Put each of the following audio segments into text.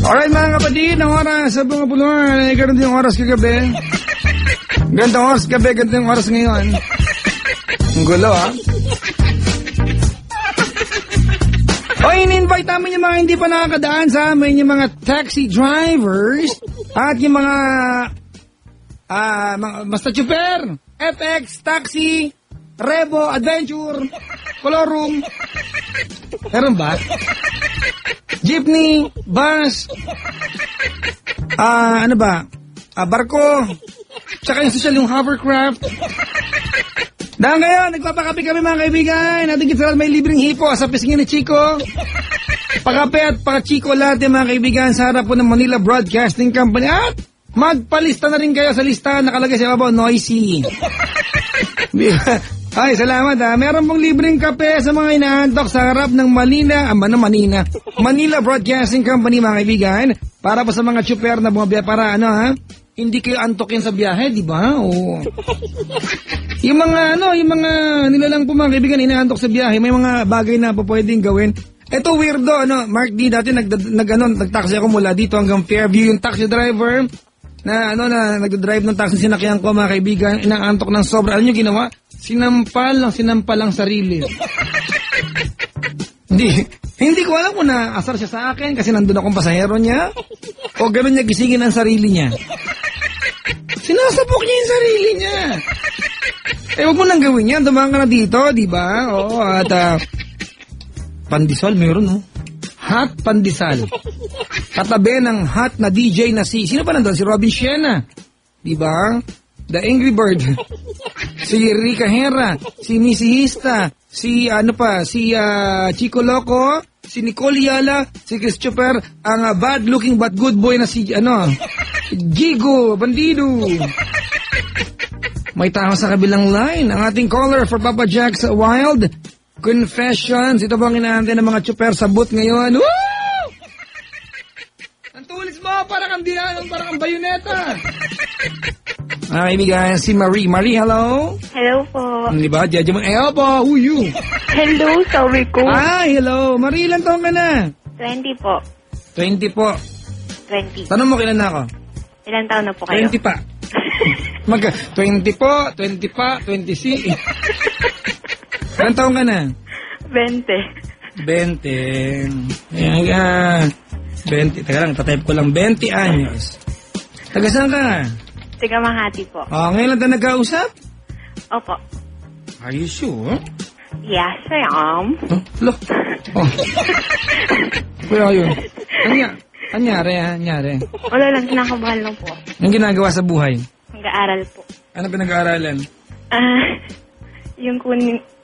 Alright mga kapatid, ang oras sa mga puluhan ay ganito yung oras kagabi. Ganito oras gabi, ganito yung oras ngayon. Ang gulo O in-invite namin yung mga hindi pa nakakadaan sa amin, yung mga taxi drivers at yung mga basta chuper, FX, taxi, Revo, Adventure, Colorum. Meron ba? Jeepney, bus, barko, tsaka yung social, yung hovercraft. Dahil ngayon, nagpapakape kami mga kaibigan. Natin kita may libreng hipo sa pisngin ni Chico. Pakape at pakachiko lahat mga kaibigan sa harap po ng Manila Broadcasting Company. At magpalista na rin kayo sa lista. Nakalagay sa ibabaw, Noisy. Ay, salamat Meron pong libreng kape sa mga inaantok sa harap ng Manila Broadcasting Company mga kaibigan. Para po sa mga chuper na bumabiya para hindi kayo antokin sa biyahe, di ba? Oo. Yung mga nilalang po mga kaibigan inaantok sa biyahe, may mga bagay na po pwedeng gawin. Ito weirdo, Mark D, dati nagtaxi ako mula dito hanggang Fairview. Yung taxi driver na nagdadrive ng taxi sinakyan ko mga kaibigan, inaantok ng sobra. Alam nyo ginawa? Sinampal lang sarili. Hindi ko alam kung naasar siya sa akin kasi nandun akong pasahero niya o gano'n niya gisingin ang sarili niya. Sinasabok niya yung sarili niya. Huwag mo nang gawin yan. Dumaan ka na dito, di ba? Oo, at pandesal meron, Hot pandesal. Katabi ng hot na DJ na sino pa nandun? Si Robin Siena. Di ba? The Angry Bird. Si Rica Herra. Si Missy Hista. Si Chico Loco. Si Nicole Yala. Si Christopher. Ang bad-looking but good boy na si, Gigo Bandido. May tao sa kabilang line. Ang ating caller for Papa Jack's Wild Confessions. Ito bang inaantay ng mga chuper sa booth ngayon? Woo! Ang tulis mo, parang kang bayoneta. Kaibigan, si Marie. Marie, hello? Hello po. Di ba? Diyan mo, hello po, who you? Hello, sorry ko. Hello. Marie, ilan taon ka na? 20 po. 20 po. 20. Tanong mo, kailan na ako? Ilan taon na po kayo? 20 pa. 20 po, 20 pa, 26. Ilan taon ka na? 20. 20. Ayan. 20. Teka lang, tatype ko lang. 20 anyos. Taga saan ka? Taga Makati po. Ngayon lang tayo nagkausap? Opo. Are you sure? Yes, I am. Look. Kuya yun. Anyari? Wala lang, kinakabahan lang po. Anong ginagawa sa buhay? Nag-aaral po. Ano pinag-aaralan? Yung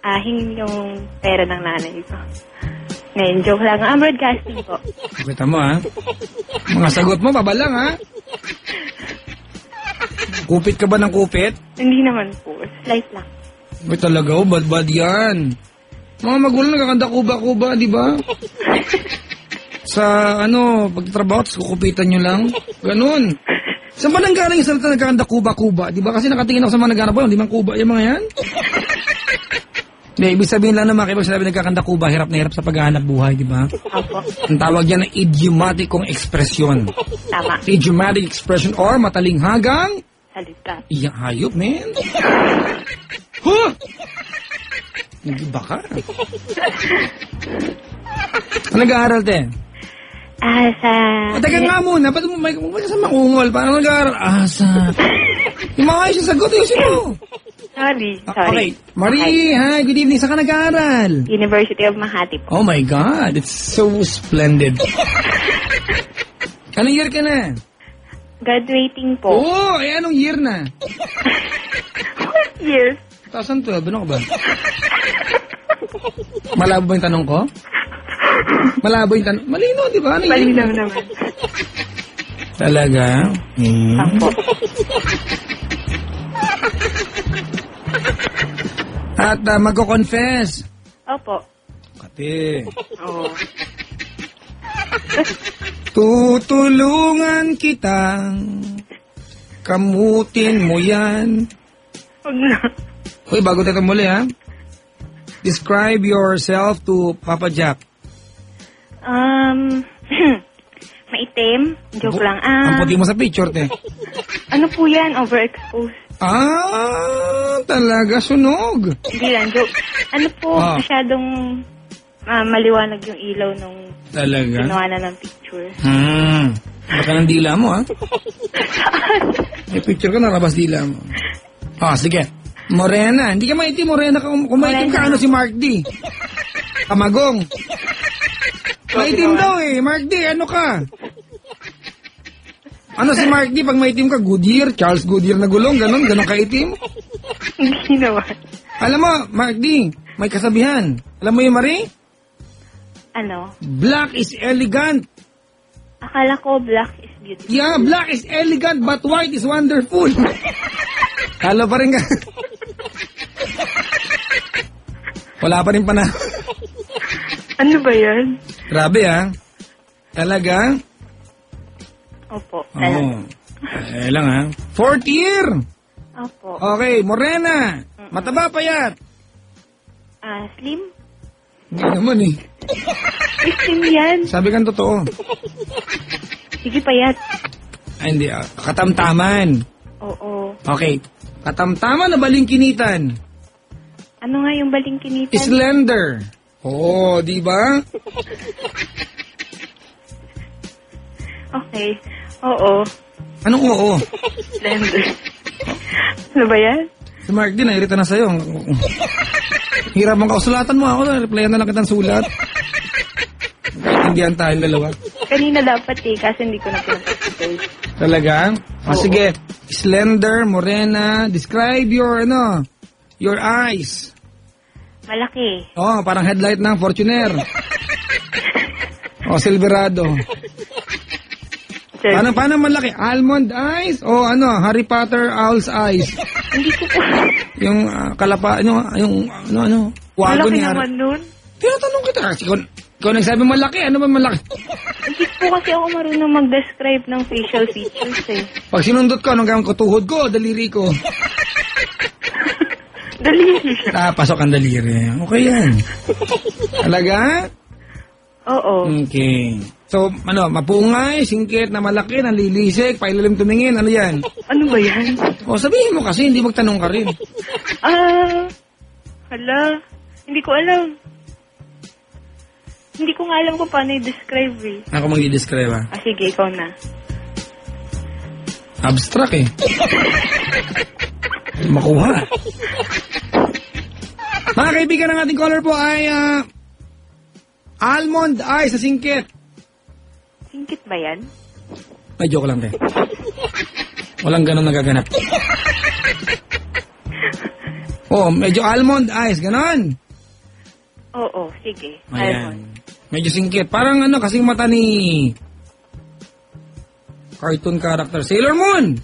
hingin yung pera ng nanay ko. Ngayon, joke lang. Broadcasting po. Kita mo, Mga sagot mo, babalang, Kupit ka ba ng kupit? Hindi naman po. Slice lang. May talaga, bad yan. Mga magulang nagkakanda kuba-kuba, di ba? Sa, pagtatrabaho, tapos kukupitan nyo lang. Ganun. Saan ba nanggaling yung salita nagkakanda kuba-kuba? Di ba? Kasi nakatingin ako sa mga nagkakanda po, hindi man kuba yung mga yan. Hindi, ibig sabihin lang naman, kapag sinabi nagkakanda kuba, hirap na hirap sa paghahanap buhay, di ba? Opo. Ang tawag yan ng idiomatikong ekspresyon. Tama. Idiomatic expression or matalinghagang salita. Iyang hayop, man. Huh! Nag-iba ka. Ano nag-aaral, te? Teka nga muna, ba't mo may sa makungol? Parang nag-aaral? Yung mga ayos yung sagot, ayusin mo. Sorry. Okay. Marie, hi, good evening. Saan ka nag-aaral? University of Makati po. Oh my God, it's so splendid. Anong year ka na? Graduating po. Anong year na? What year? 2012, ano ka ba? Malabo ba yung tanong ko? Malabo yung tanong? Malino, di ba? Malinaw naman. Talaga? Apo. At magko-confess. Opo. Kati. Oo. Tutulungan kitang kamutin mo yan. Huwag na. Uy, bago tayo muli, Describe yourself to Papa Jack. Maitim? Joke lang. Ang puti mo sa picture, te. Ano po yan? Overexposed. Talaga, sunog. Hindi lang, joke. Ano po, Ah. masyadong maliwanag yung ilaw nung Talaga? ginawa na ng picture. Baka ng dila mo, ha? May picture ka, narabas dila mo. Sige. Morena. Hindi ka maitim, Morena. Kung maitim ka, ano si Mark D? Kamagong. Maitim daw eh. Mark D, ano ka? Ano si Mark D? Pag maitim ka, Goodyear, Charles Goodyear na gulong, ganon kaitim. Hindi naman. Alam mo, Mark D, may kasabihan. Alam mo yung Marie? Ano? Black is elegant. Akala ko black is beautiful. Yeah, black is elegant, but white is wonderful. Halo pa rin ka. Wala pa rin pa na. Ano ba yan? Grabe ah. Talaga? Opo. Oo. Lang ha. Fourth year. Opo. Okay, Morena. Mataba payat. Slim? Hindi naman eh. Slim yan. Sabi kang totoo. Sige, payat. Ay, hindi ah. Katamtaman. Oo. Okay. Katamtaman na balingkinitan. Ano nga yung balingkinitan? Slender. Oo, di ba? Okay. Oo. Anong oo? Slender. Ano ba yan? Si Mark din, nairita na sa'yo. Hirapan ka. Sulatan mo ako. Replyan na lang kitang sulat. Kaintindihan tayong dalawa. Kanina dapat kasi hindi ko na pinapag-post. Talaga? Oo. Sige. Slender, morena. Describe your, your eyes. Malaki. Parang headlight ng Fortuner. Silverado. Sir, Paano malaki? Almond eyes? Harry Potter owl's eyes? hindi ko po. Yung kalapa, yung wago Malaki niya. naman nun. Tinatanong kita. Kasi kung nagsabi malaki, ano ba malaki? Hindi po kasi ako marunong mag-describe ng facial features eh. Pag sinundot ko, anong gawin ko? Tuhod ko, daliri ko. Daliri. Pasok ang daliri. Okay yan. Talaga? Oo. Okay. So, mapungay, singkit na malaki, nalilisik, pailalim tumingin, ano yan? Ano ba yan? Sabihin mo kasi, hindi magtanong ka rin. Hala. Hindi ko alam. Hindi ko nga alam kung paano i-describe eh. Ako mag-i-describe ha? Sige, ikaw na. Abstract eh. Makuha. Mga kaibigan ng ating caller po ay almond eye sa singkit. Singkit ba yan? Ay, joke lang, te. Walang ganun nagaganap. Medyo almond eyes, ganon. Oo, sige. Ayan. Medyo singkit. Parang kasing mata ni cartoon character. Sailor Moon!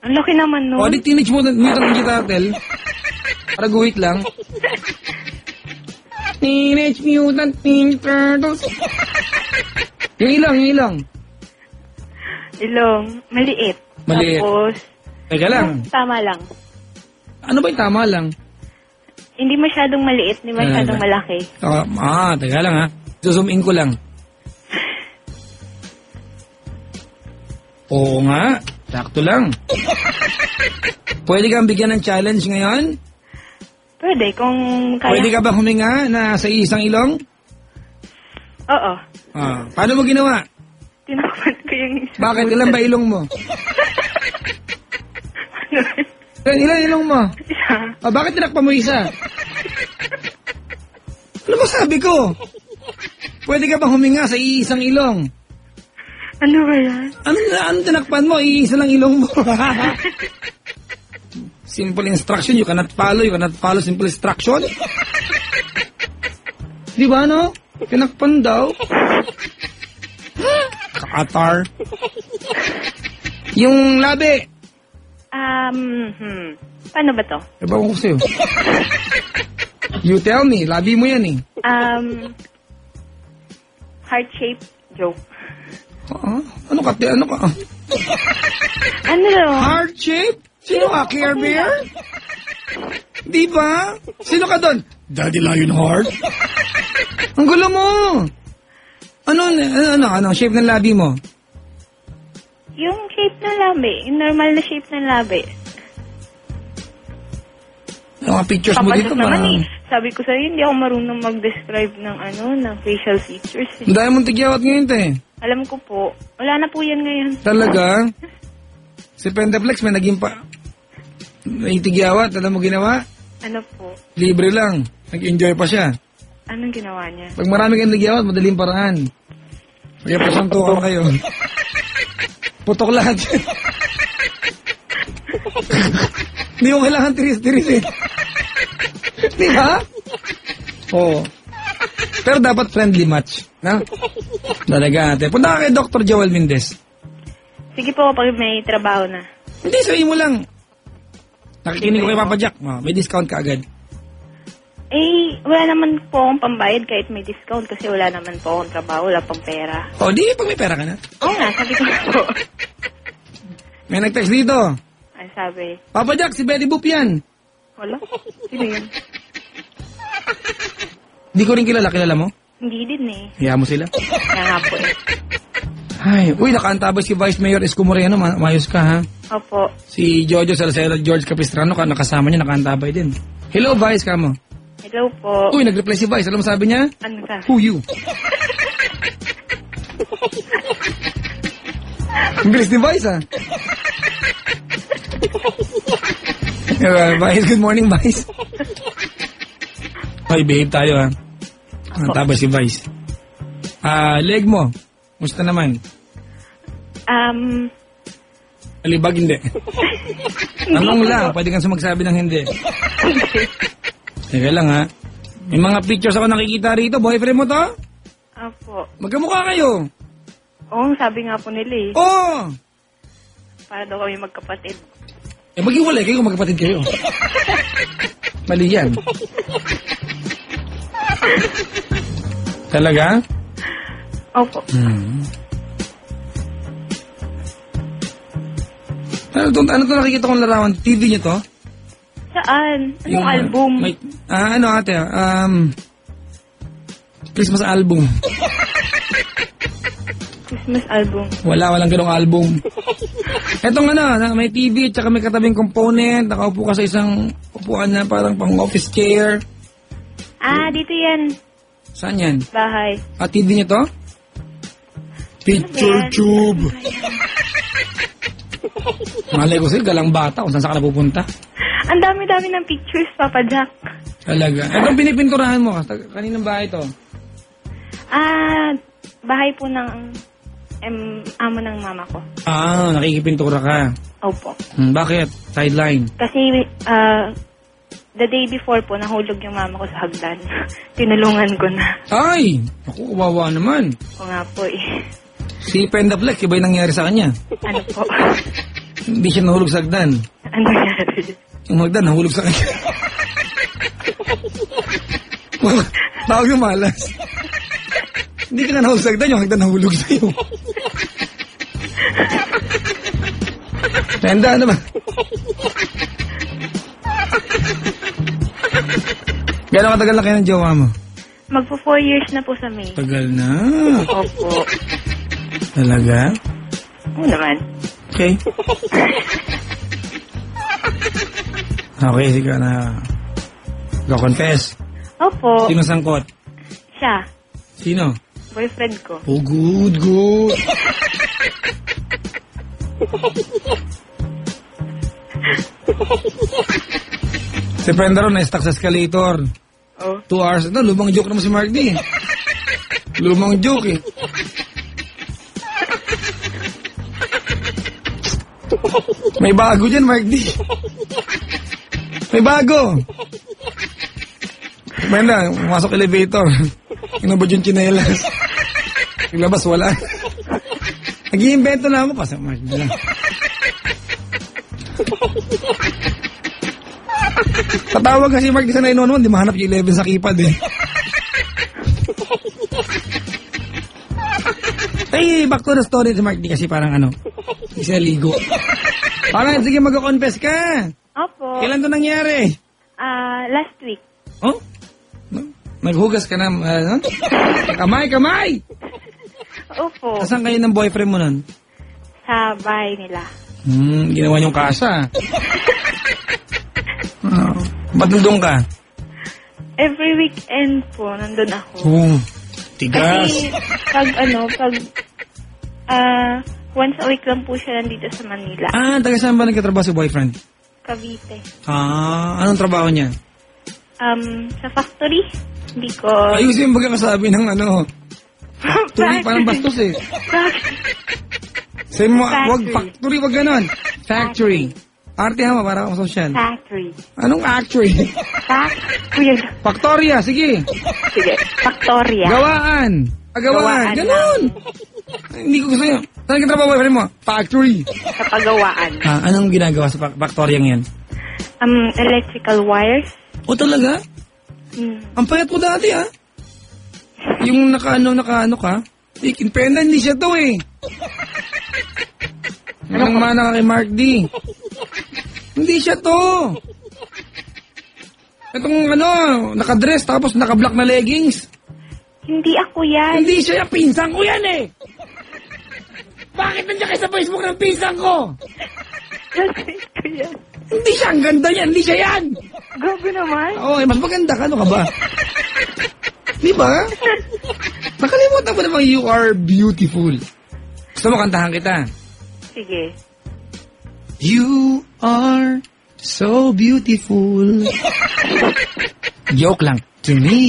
Ang laki naman nun. Di Teenage Mutant Ninja Turtle. Para guhit lang. Teenage Mutant Ninja Turtles. Yung ilong. Ilong. Maliit. Maliit. Tapos, Teka lang. tama lang. Ano ba yung tama lang? Hindi masyadong maliit, hindi masyadong malaki. Teka lang ha. Zoom in ko lang. Oo nga. Sakto lang. Pwede kang bigyan ng challenge ngayon? Pwede, kung kaya. Pwede ka ba huminga na sa isang ilong? Oo. Paano mo ginawa? Tinakpan ko yung isa. Bakit? Ilan ba ilong mo? Ilan ilong mo? Isa. Bakit tinakpan mo isa? Ano ba sabi ko? Pwede ka ba huminga sa isang ilong? Ano ba yan? Ano tinakpan mo? Iisa lang ilong mo. Simple instruction, you cannot follow simple instruction. Di ba, no? Tinakpan daw. Kakatar. Yung labi. Paano ba to? Ewan ko sa'yo. You tell me, labi mo yan eh. Heart-shaped joke. Ano ka? Ano? Heart shape? Sino ka? Care Bear? Di ba? Sino ka doon? Daddy Lionheart? Ang gulo mo. Ano? Ano, shape ng labi mo? Yung shape ng labi, yung normal na shape ng labi. Yung mga pictures mo dito, Papatok naman parang... Sabi ko sa'yo, hindi ako marunong mag-describe ng ng facial features. Ang dami mong tigyawat ngayon, te. Alam ko po, wala na po yan ngayon. Talaga? Si Pendaflex may naging pa... May tigyawat, alam mo ginawa? Ano po? Libre lang. Nag-enjoy pa siya. Anong ginawa niya? Pag marami kang tigyawat, madaling paraan. Kaya pasantukan kayo. Putok lahat. Hindi mo kailangan tiris-tiris eh. Di ba? Oo. Pero dapat friendly match. Na? Talaga ate. Punta ka kay Dr. Joel Mendez. Sige po, pag may trabaho na. Hindi, sabihin mo lang. Nakikinig ko kay Papa Jack. May discount ka agad. Eh, wala naman po akong pambayad kahit may discount kasi wala naman po akong trabaho, wala pang pera. O, di, pag may pera ka na. Oo nga, sabi ko na po. May nag-text dito. Ay, sabi, Papa Jack, si Betty Boop yan. wala? Sino yun? Di ko rin kilala mo? Hindi din eh. Hiya mo sila. Kaya nga po eh. Ay, uy, nakaantabay si Vice Mayor Esco Moreno. Mayos ka, ha? Opo. Si Jojo Salcedo, George Capistrano, nakasama niya, nakaantabay din. Hello, Vice, kamo. Hello po. Uy, nag-reply si Vice. Alam mo sabi niya? Ano ka? Who you? Ang bilis ni Vice, ha? Vice, good morning, Vice. Hoy, behave tayo, ha? Nakaantabay si Vice. Leg mo. Musta naman? Alibag, hindi. Tanong lang, pwede kang sumagsabi ng hindi. Teka lang, ha? May mga pictures ako nakikita rito. Boyfriend mo to? Opo. Magkamukha kayo. Oo, sabi nga po nila eh. Oo! Para daw kami magkapatid. Maghiwalay kayo kung magkapatid kayo. Mali yan. Talaga? Opo. Ano to nakikita kong larawan? TV niyo to? Saan? Anong album? Ano ate? Christmas album. Christmas album. Walang ganong album. Etong may TV at saka may katabing component. Nakaupo ka sa isang upuan na parang pang office chair. Dito yan. Saan yan? Bahay. TV niyo to? Picture tube. Malay ko sa'yo, galang bata kung saan ka napupunta. Ang dami-dami ng pictures, Papa Jack. Talaga. Anong pinipinturahan mo? Kaninang bahay to? Bahay po ng amo ng mama ko. Nakikipintura ka. Opo. Bakit? Sideline. Kasi the day before po, nahulog yung mama ko sa hagdan. Tinulungan ko na. Ay! Naku, kawawa naman. O nga po eh. Si Pendaflex, iba yung nangyari sa kanya. Ano po? Hindi siya nahulog sa hagdan. Ano nangyari? Yung hagdan, nahulog sa kanya. Tawag yung malas. Hindi ka na nahulog sa hagdan, yung hagdan nahulog sa'yo. Tenda, ano ba? Gano'ng katagal na kayo ng jowa mo? Magpo 4 years na po sa May. Tagal na. Opo. Talaga? Oo naman. Okay. Okay, sige na. Go confess. Opo. Sino sangkot? Siya. Sino? Boyfriend ko. Oh, good. Si Penda ron, na-stuck sa escalator. 2 hours. Lumang joke naman si Mark D. Lumang joke eh. May bago dyan, Mark D. May bago. Penda, pumasok elevator. Inubod yung chinelas. Naglabas, wala. Nag-i-invento na ako. Pasok, Mark D lang. Tatawag kasi Mark di sa 911, di mahanap yung 11 sa keypad eh. Hey, back to the story si Mark di kasi parang hindi siya ligo. Parang sige mag-confess ka. Opo. Kailan to nangyari? Last week. Oh? Naghugas ka na, kamay! Opo. Asan kayo ng boyfriend mo nun? Sa bahay nila. Ginawa niyong kasa. Ba't nandun ka? Every weekend po, nandun ako. Tigas. Kasi once a week lang po siya nandito sa Manila. Taga saan ba nagkatrabaho si boyfriend? Cavite. Anong trabaho niya? Sa factory. Hindi ko... Ayusin yung pagkakasabi ng factory, parang bastos eh. Sabi mo, wag factory, wag ganon. Factory. Arte mo, para akong social. Factory. Anong factory? Factoria, sige. Sige, Factoria. Gawaan. Gawaan. Ganon. Hindi ko gusto yun. Saan ka trabaho boyfriend mo? Factory. Sa pagawaan. Anong ginagawa sa Factoria ngayon? Electrical wires. O talaga? Ang payat mo dati Yung nakaano ka? Independent, hindi siya to eh. Anong mana ka kay Mark D? Hindi siya to. Itong nakadress tapos naka-black na leggings. Hindi ako yan. Hindi siya yan, pinsan ko yan eh. Bakit nandiyan kayo sa Facebook ng pinsan ko? Classmate ko yan. Hindi siya, ang ganda niyan, hindi siya yan. Grabe naman. Mas maganda ka, ano ka ba? Di ba? Nakalimutan mo namang you are beautiful. Gusto mo kantahan kita? Sige. You are so beautiful. Joke lang. To me.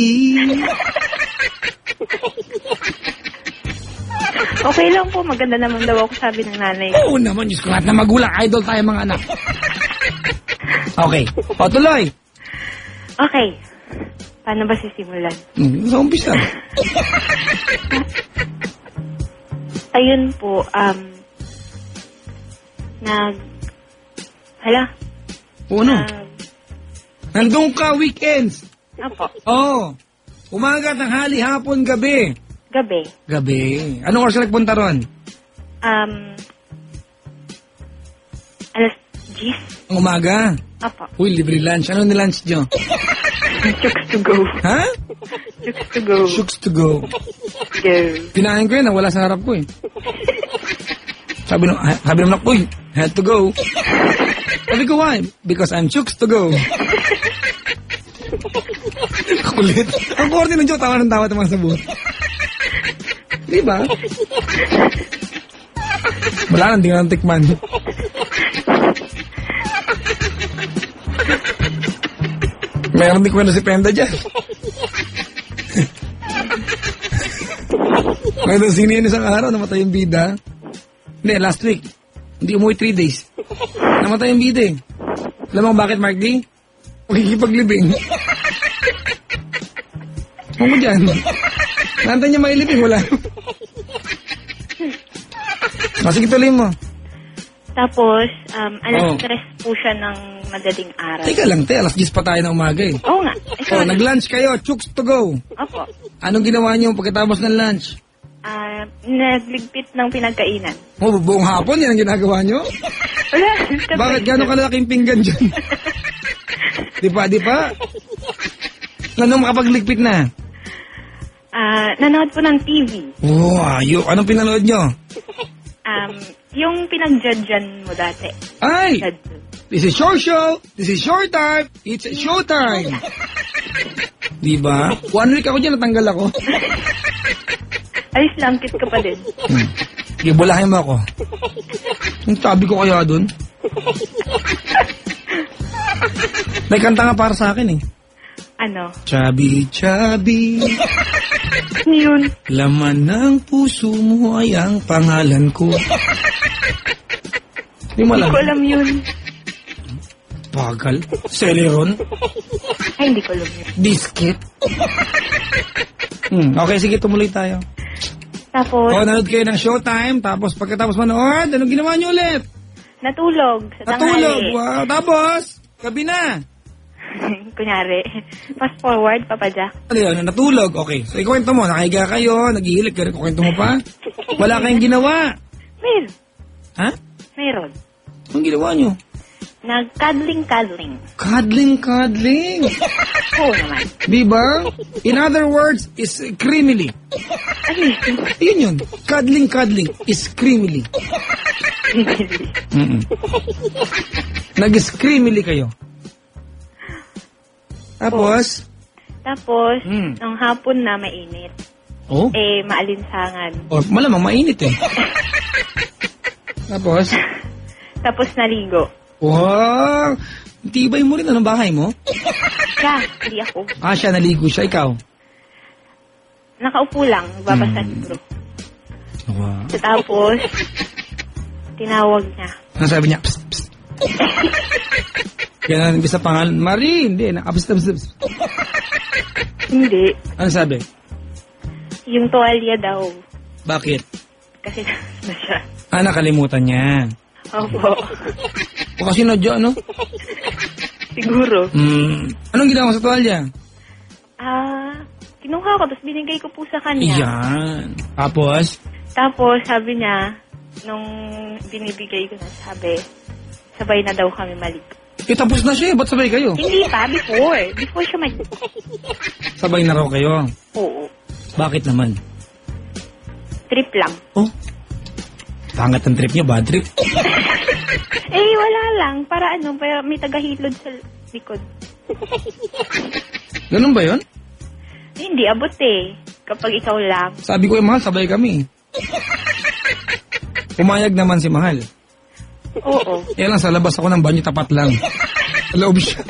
Okay lang po, maganda naman daw ako, sabi ng nanay. Oo naman, Diyos ko, lahat na magulang. Idol tayo mga anak. Okay. Tuloy. Okay. Paano ba sisimulan? Sa umpisa. Ayun po, Nandun ka weekends. Opo. Umaga, tanghali, hapon, gabi. Gabi. Anong oras ka nagpunta ron? Alas 10. Ang umaga? Opo. Uy, libre lunch. Ano ni lunch nyo? Chooks to go. Ha? Chooks to go. Chooks to go. Go. Kinain ko yun, wala sa harap ko eh. Sabi naman ako, had to go. Sabi ko, why? Because I'm chooks to go. Kulit. Ang korte ng joke, tawa ng tawa sa buhay. Di ba? Wala nang, di ka nang tikman. Mayroon di kwento si Penda dyan. Mayroon sinihin isang araw, namatay yung bida. Hindi, last week. Hindi umuwi 3 days. Namatay yung bida eh. Alam mo bakit, Mark D? Makikipaglibing. Huwag mo dyan. Nantay niya mailibing, wala. Sige, tuloy mo. Tapos, alas 3 po siya ng madaling araw. Teka lang, alas 10 pa tayo na umaga eh. Oo nga. Nag-lunch kayo, chooks to go. Opo. Anong ginawa niyo pagkatapos ng lunch? Nagligpit ng pinagkainan. Buong hapon yan ang ginagawa niyo? Wala. Bakit gano'ng kalaking pinggan dyan? Di pa? Anong makapagligpit na? Nanood po ng TV. Anong pinanood nyo? Yung pinag-judgean mo dati. Ay! This is your show. This is your time. It's showtime. Di ba? 1 week ako dyan, natanggal ako. Alis lang, kit ka pa din. Bulahin mo ako. Ang tabi ko kaya dun. May kanta nga para sa akin eh. Ano? Chubby, chubby. Yun. Laman ng puso mo ay ang pangalan ko. Hindi mo alam. Hindi ko alam yun. Bagal. Celeron. Ay, hindi ko alam yun. Biscuit. Okay, sige, tumuloy tayo. Tapos, nanood kayo ng Showtime, tapos pagkatapos manood, anong ginawa niyo ulit? natulog sa tanghali. Natulog, wow. Tapos, gabi na. Kunyari, fast forward, Papa Jack. Ano yun, natulog, okay. So, ikwento mo, nakahiga kayo, naghihilig ka rin, kwento mo pa? Wala kayong ginawa. Meron. Ha? Meron. Anong ginawa niyo? Nag-cuddling. Cuddling. Oo naman. Diba? In other words, is creamily. Ay, Yun yun. Cuddling is creamily. Nag-screamily kayo. Tapos? Tapos, nung hapon na mainit. Oh? Maalinsangan. Oh, malamang mainit eh. Tapos? Tapos naligo. Wow! Tibay mo rin. Anong bahay mo? Siya, hindi ako. Siya naligo siya. Ikaw? Nakaupo lang, babasa siguro. Wow. So, tapos, tinawag niya. Ano sabi niya? Psst, psst. Ganun, bisa pangalan. Marie, hindi. Psst. Hindi. Ano sabi? Yung tuwalya daw. Bakit? Kasi na siya. Nakalimutan niya. Opo. O kasi nadya, ano? Siguro. Anong ginawa mo sa tuwalya? Kinuha ko, tapos binigay ko po sa kanya. Yan. Tapos? Tapos, sabi niya, nung binibigay ko na, sabi, sabay na daw kami maligo. Tapos na siya. Ba't sabay kayo? Hindi pa, before. Before siya Sabay na raw kayo? Oo. Bakit naman? Trip lang. Oh? Pangat ang trip niyo, bad trip? Wala lang. Para may tagahilod sa likod. Ganun ba yun? Hindi, abot eh. Kapag ikaw lang. Sabi ko, Mahal, sabay kami. Pumayag naman si Mahal. Oo. Lang, sa labas ako ng banyo, tapat lang. Sa loob siya.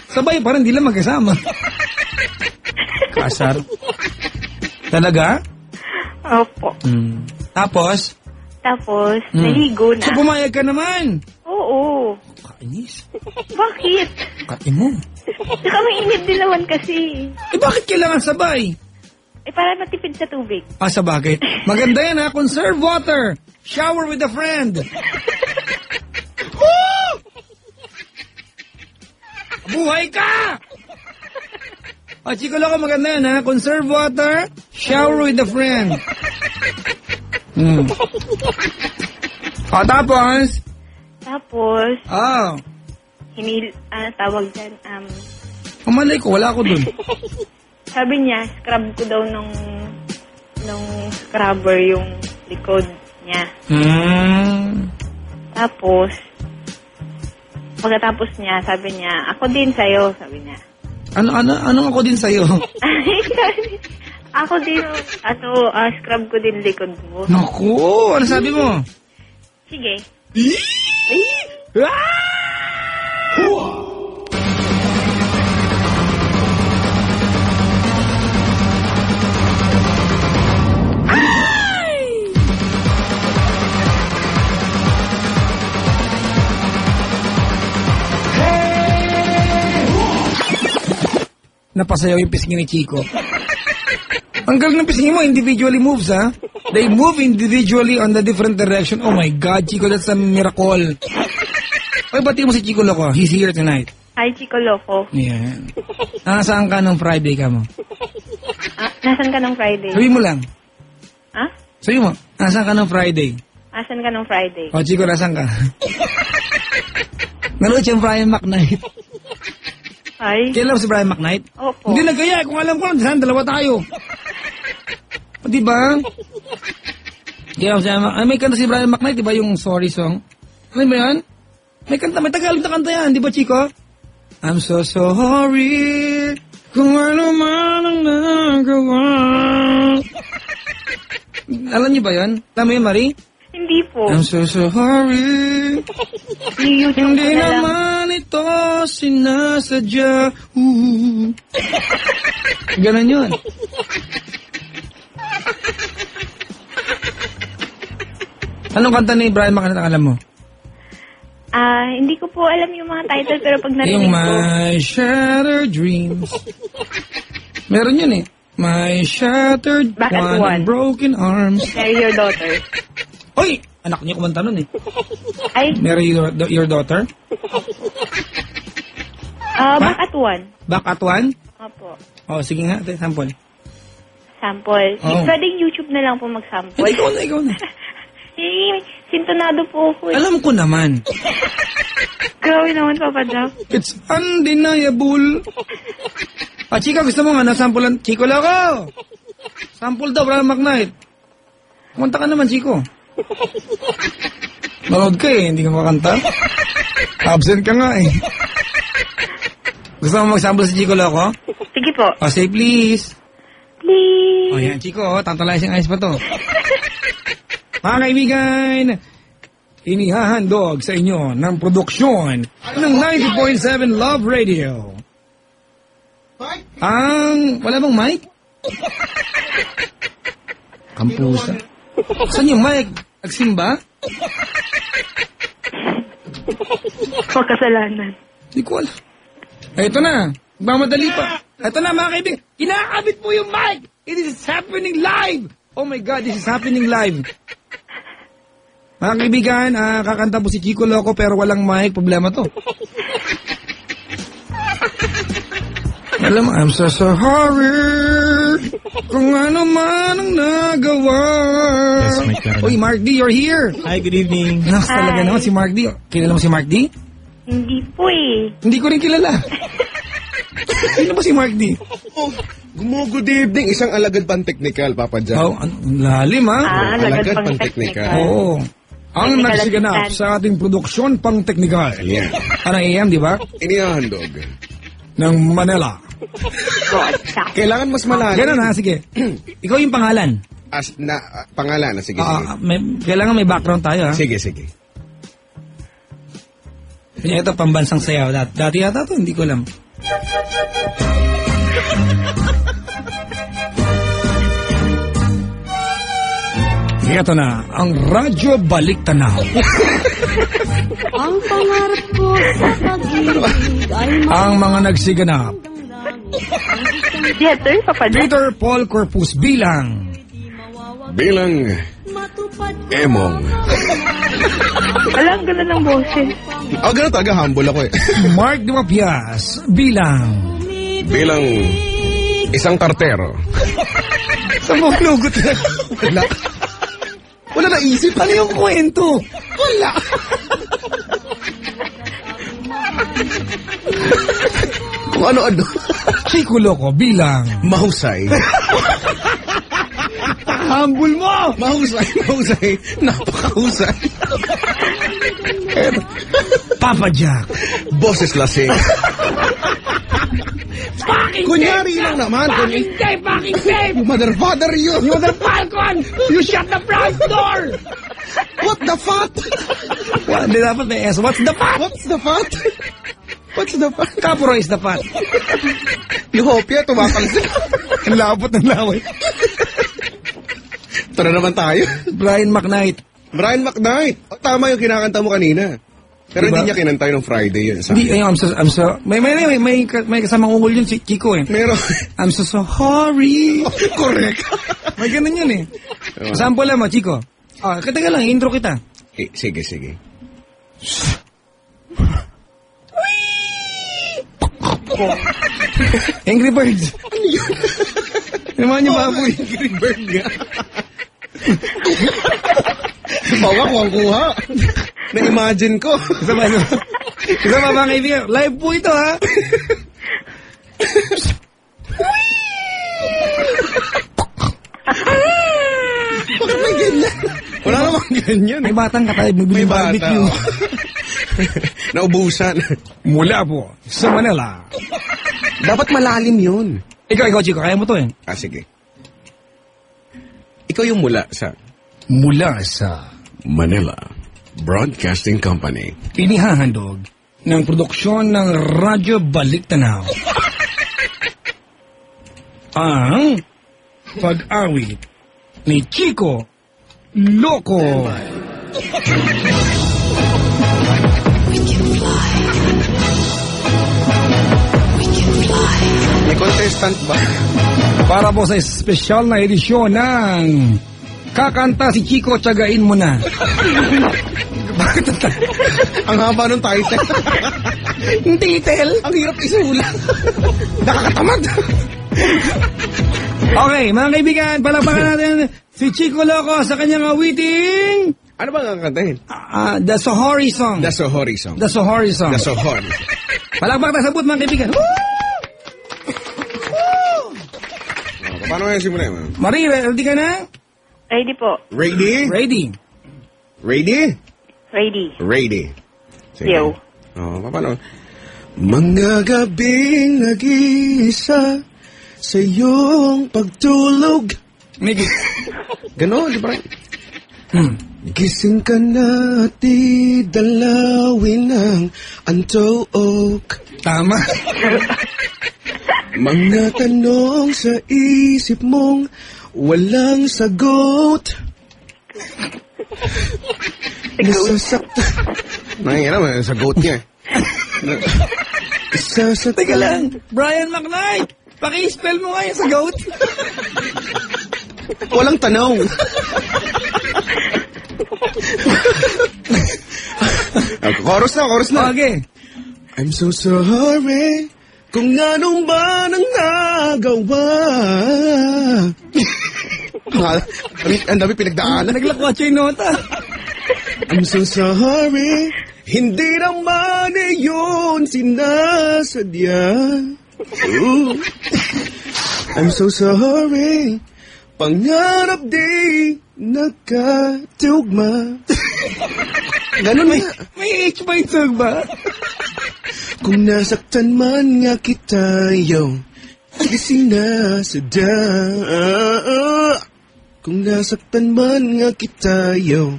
Sabay pa rin, di lang magkasama. Kasar. Talaga? Opo. Tapos? Naligo na. So, pumayag ka naman? Oo. Kainis. Bakit? Kain mo. Saka mainit din naman kasi. Bakit kailangan sabay? Para matipid sa tubig. Sa bakit? Maganda yan ha. Conserve water. Shower with a friend. Woo! Buhay ka! Chiko Loco, maganda yan ha. Conserve water. Shower with a friend. Tapos? Tawag dyan, Malay ko, wala ako dun. sabi niya, scrub ko daw nung scrubber yung likod niya. Tapos, pagkatapos niya, sabi niya, ako din sa'yo, sabi niya. Anong ako din sa'yo? Ako din, scrub ko din likod mo. Naku, ano sabi mo? Sige. Napasayaw yung pisngi ni Chico. Ang galing ng pisngi mo, individually moves, ha? They move individually on the different direction. Oh my God, Chico, that's a miracle. Oy, bati mo si Chico Loco. He's here tonight. Hi, Chico Loco. Yan. Nasaan ka nung Friday ka mo? Nasaan ka nung Friday? Sabi mo lang. Ha? Sabi mo, nasaan ka nung Friday? Nasaan ka nung Friday? Chico, nasaan ka? Nanood siyang Brian McKnight. Ay. Kailan mo si Brian McKnight? Opo. Hindi nagaya. Kung alam ko, saan dalawa tayo. Di ba? May kanta si Brian McKnight, di ba yung Sorry song? Ano ba yan? May kanta, may Tagalog na kanta yan, di ba, Chico? I'm so sorry kung ano man ang nagawa. Alam niyo ba yan? Tama yun, Marie? Hindi po. I'm so sorry. YouTube Hindi ko na lang. naman ito sinasadya. Ganon yun. Anong kanta ni Brian McKnight ang alam mo? Hindi ko po alam yung mga title, pero pag narinig Yung ko. My Shattered Dreams. Meron yun eh. My Shattered Back at one. Broken Arms. Marry Your Daughter. Hoy! Anak niyo kumanta nun eh. Ay, Marry your daughter? back at one. Back at one? Opo. Oh, sige nga, sample. Sample. Oh. Pwedeng YouTube na lang po mag-sample. Ikaw na. Sintonado po ako eh. Alam ko naman. Grabe naman, Papa Jack. It's undeniable. Chika, gusto mo nga sampulan? Chico Loco! Sample daw, Brian McKnight. Kumanta ka naman, Chico. Manood ka eh, hindi ka makanta. Absent ka nga eh. Gusto mo mag-sample si Chico Loco? Sige po. Say please. Please. O yan, Chico, tantalizing eyes pa to. Mga kaibigan, inihahandog sa inyo ng produksyon ng 90.7 Love Radio. Wala bang mic? Kampusa. Saan yung mic? Nagsimba? Makasalanan. Hindi ko alam. Ito na. Magmamadali pa. Ito na mga kaibigan. Kinakabit mo yung mic. It is happening live. Oh my God, this is happening live. Mga kaibigan, kakanta po si Chico Loco pero walang mic. Problema to. Alam mo, I'm so sorry kung ano man ang nagawa. Yes, Mike Carla. Uy, Mark D, you're here. Hi, good evening. Naks talaga naman si Mark D. Kilala mo si Mark D? Hindi po eh. Hindi ko rin kilala. Sino ba si Mark D? Oh, good evening. Isang alagad pan-technical, Papa Jack. Oh, lalim ha? Alagad pang pan-technical. technical. Oo. Ang Technical nagsiganap assistant. sa ating produksyon pang teknikal. Yeah. Parang AM, di ba? Inihahandog. Ng Manila. Kailangan mas malalim. Ganun ha, sige. Ikaw yung pangalan. Pangalan. Sige, sige. Kailangan may background tayo ha. Sige, sige. Kanya ito, pambansang sayaw. Dati yata ito, hindi ko alam. Ito na, ang Radyo Balik Tanaw. Ang pangarap ko sa pag-ibig ay Ang mga nagsiganap. Yes, sir, Papa Jack. Peter Paul Corpus bilang Bilang matupad Emong. Alam, gano'n ang boses. Oh, ganun talaga. Humble ako eh. Mark Dumapias bilang Bilang isang kartero. sa mga lugot na. Wala. Wala naisip. Ano yung kwento? Wala. Kung ano-ano. Chico Loco bilang Mahusay. Humble mo! Mahusay. Napakahusay. Papa Jack. Boses lasing. Kunyari lang naman. Fucking Dave! Mother yun. You the Falcon! You shut the front door! What the fuck? Hindi dapat may S. What's the fat? What's the fuck? What's the fuck? Kapuro is the fat. Yung hopya, tumakalsik. Ang labot ng laway. Tara naman tayo. Brian McKnight. Brian McKnight. Oh, tama yung kinakanta mo kanina. Pero Diba? hindi niya kinanta yung Friday yun. Hindi, ayun, I'm so, may kasamang ungol yun si Chico eh. Meron. I'm so sorry. Correct. May ganun yun eh. Sample lang mo, Chico. Kataga lang, intro kita. Sige. Angry Birds. Ano yun? Naman niyo baboy. Angry Bird nga. Bawa ko ang kuha. Na-imagine ko. Isa pa mga kaibigan. Live po ito ha. Bakit may ganyan? Wala namang ganyan. May batang katay, May bibili bata. barbecue. Naubusan. Mula po sa Manila. Dapat malalim yun. Ikaw, Chico, kaya mo to eh. Sige. Ikaw yung mula sa Mula sa Manila Broadcasting Company. inihahandog ng produksyon ng Radyo Balik Tanaw. Ang pag-awit ni Chico Loco. May contestant ba? Para po sa espesyal na edisyon ng Kakanta si Chico, Tiyagain Mo Na. Ang haba ng title. Yung title. Ang hirap isulat. Nakakatamad. Okay, mga kaibigan, palapakan natin si Chico Loco sa kanyang awiting Ano ba ang kantahin? The Sohori Song. The Sohori Song. The Sohori Song. The Sohori. Palakpak tayo sa booth, mga kaibigan. Woo! Paano nga simulan mo? Marie, ready ka na? Ready po. Ready? Ready. Ready? Ready. Ready. Sige. Yo. Paano? Mga gabing nag-iisa sa iyong pagtulog. Maybe. Ganon, di ba? Gising ka na at idalawin ng antook. Tama. Mga tanong sa isip mong walang sagot. Nasasaktan. Nakikita mo, sagot niya. Nasasaktan. Teka lang. Brian McKnight. Paki-spell mo nga yung sa goat. Walang tanong. Chorus na. Okay. I'm so sorry kung anong ba nang nagawa. Ang dami pinagdaanan. Naglakwa siya yung nota. I'm so sorry, hindi naman yun sinasadya. Ooh. I'm so sorry, pangarap di nagkatugma. Ganun na. May H ba yung ba? Kung nasaktan man nga kita, yo, di sinasadya. Kung nasaktan man nga kita, yo,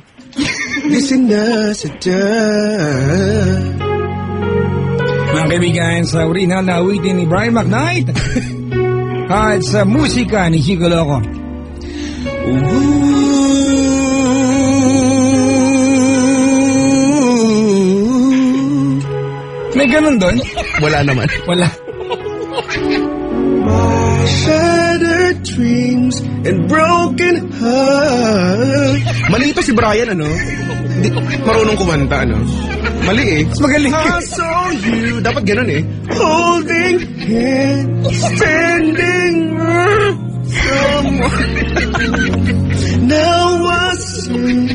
di sinasadya. Mga kaibigan, sa original na awitin ni Brian McKnight. At sa musika ni Chico Loco. May ganun doon? Wala naman. Wala. Shattered dreams and broken heart. Mali ito si Brian, ano? Di, marunong kumanta, ano? Mali eh. Mas magaling ka. I saw you. Dapat ganun eh. Holding hands, standing someone. Now I sit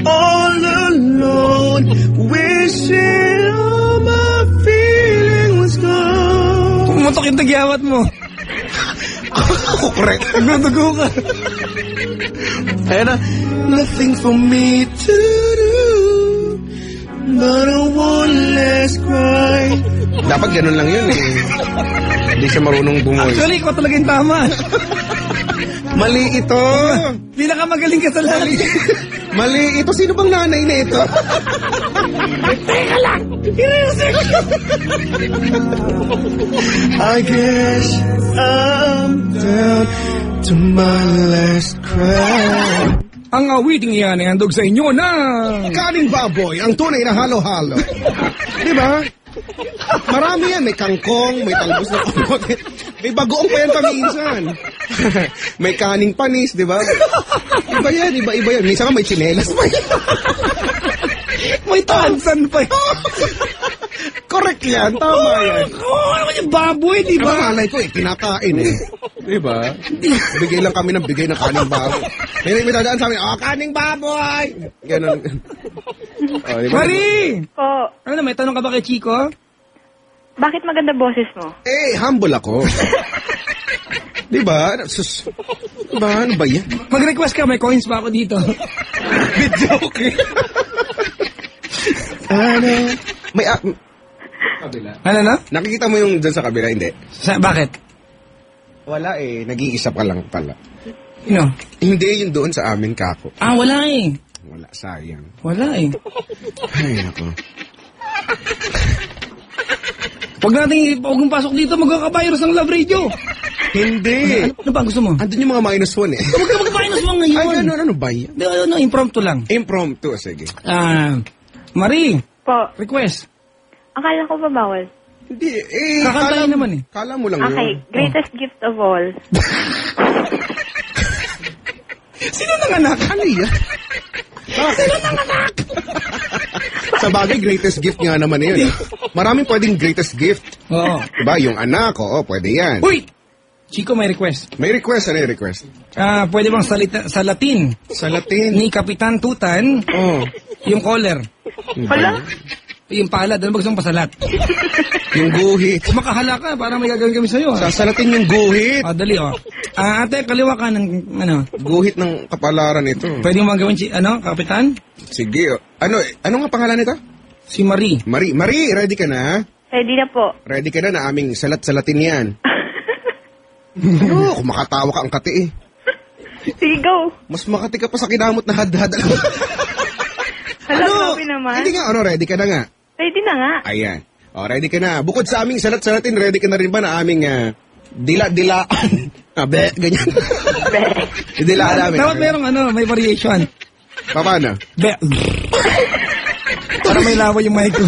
all alone, wishing all my feeling was gone. Pumutok yung tagyawat mo. Ako correct. Nagdudugo ka. Ayan na. Nothing for me to do, but I won't less cry. Dapat ganun lang yun eh. Hindi siya marunong bumoy. Actually, ikaw talaga yung tama. Mali ito. Pinakamagaling ka sa lahat. Mali ito. Sino bang nanay na ito? Teka lang. I guess I'm down to my last cry. Ang awiting iyan ay handog sa inyo na... Kaning baboy, ang tunay na halo-halo. Di ba? Marami yan. May kangkong, may talbos na kamote. May bagoong pa yan paminsan. May kaning panis, di ba? Iba yan, iba yan. Minsan ka may tsinelas pa yan. May tansan pa yun. Correct yan, tama yan. Oo, ano yung baboy, di Ang ba? malay ko eh, kinakain eh. Di ba? Bigay lang kami ng bigay ng kaning baboy. May dadaan sa amin, kaning baboy! Ganon. Oh, diba? Marie! Po. Ano na, may tanong ka ba kay Chico? Bakit maganda boses mo? Eh, humble ako. Di ba? Sus. Diba? Ano ba yan? Mag-request ka, may coins pa ako dito. Bit joke eh. Ano? May... kabila. Ano na? Nakikita mo yung dyan sa kabila, hindi? Bakit? Wala eh, nag-iisa ka lang pala. Sino? Hindi, yun doon sa amin, kako. Wala eh. Wala, sayang. Wala eh. Ay, ako. Huwag mong pasok dito, magkakavirus ang Love Radio. Hindi. Ano ba gusto mo? Andun yung mga minus one eh. Huwag ka mag-virus mo ngayon. Ay, ano ba yan? Ano, impromptu lang. Impromptu, sige. Marie, Po. request. Akala ko ba bawal? Hindi, eh. Kakantahin naman eh. Kala mo lang Okay. yun. Greatest gift of all. Sino nanganak? Ano yan? Sino nanganak? Sa bagay, greatest gift nga naman yun. Maraming pwedeng greatest gift. Oo. Diba? Yung anak, oo, pwede yan. Uy! Chico, may request. May request, ano yung request? Pwede bang sa Latin Sa Latin. ni Kapitan Tutan, Oh. yung caller, Wala. yung palad, ano ba gusto mong pasalat? Yung guhit. Makahala ka, para may gagawin kami sa'yo. Sasalatin yung guhit. Dali, oh. Ate, kaliwa ka ng, Guhit ng kapalaran ito. pwede mo gawin Kapitan? Sige. Ano nga pangalan nito? Si Marie. Marie, ready ka na? Ready na po. Ready ka na aming salat-salatin yan. Ano? Kung makatawa ka ang kati eh. Sige, go. Mas makati ka pa sa kinamot na hadhad. Hala, grabe naman. Hindi nga, ready ka na nga. Ready na nga. Ayan. Ready ka na. Bukod sa aming salat-salatin, ready ka na rin ba na aming dila-dilaan? Ganyan. Dilaan namin. Dapat merong may variation. Paano? Para may lawa yung mic ko.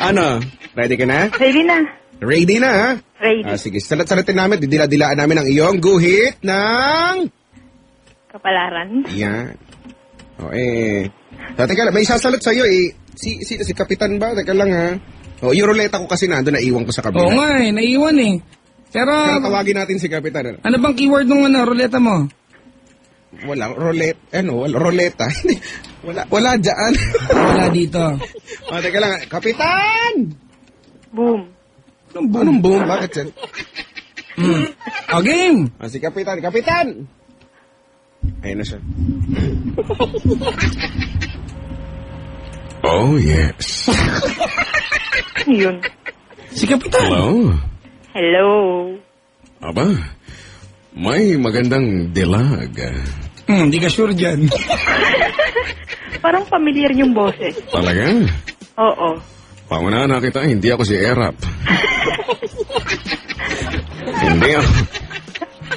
Ano? Ready ka na? Ready na. Ready na, ha? Ready. Sige, salat-salatin namin, didila-dilaan namin ang iyong guhit ng... Kapalaran. Yan. Teka lang, may sasalat sa'yo eh. Si Kapitan ba? Teka lang ha. Yung ruleta ko kasi nandun, naiwan ko sa kabila. Oo nga naiwan eh. Pero Tawagin natin si Kapitan. ano bang keyword ng ruleta mo? Wala, roleta. wala dyan. Wala dito. Teka lang, Kapitan! Boom. Anong boom? Bakit yan? Game! Si Kapitan! Ayun na siya. Oh, yes. Yun. Si Kapitan. Hello? Hello. Aba, may magandang dilag. Di ka sure dyan. Parang familiar yung boses. Talaga? Oo. Pangunahan na kita, hindi ako si Erap.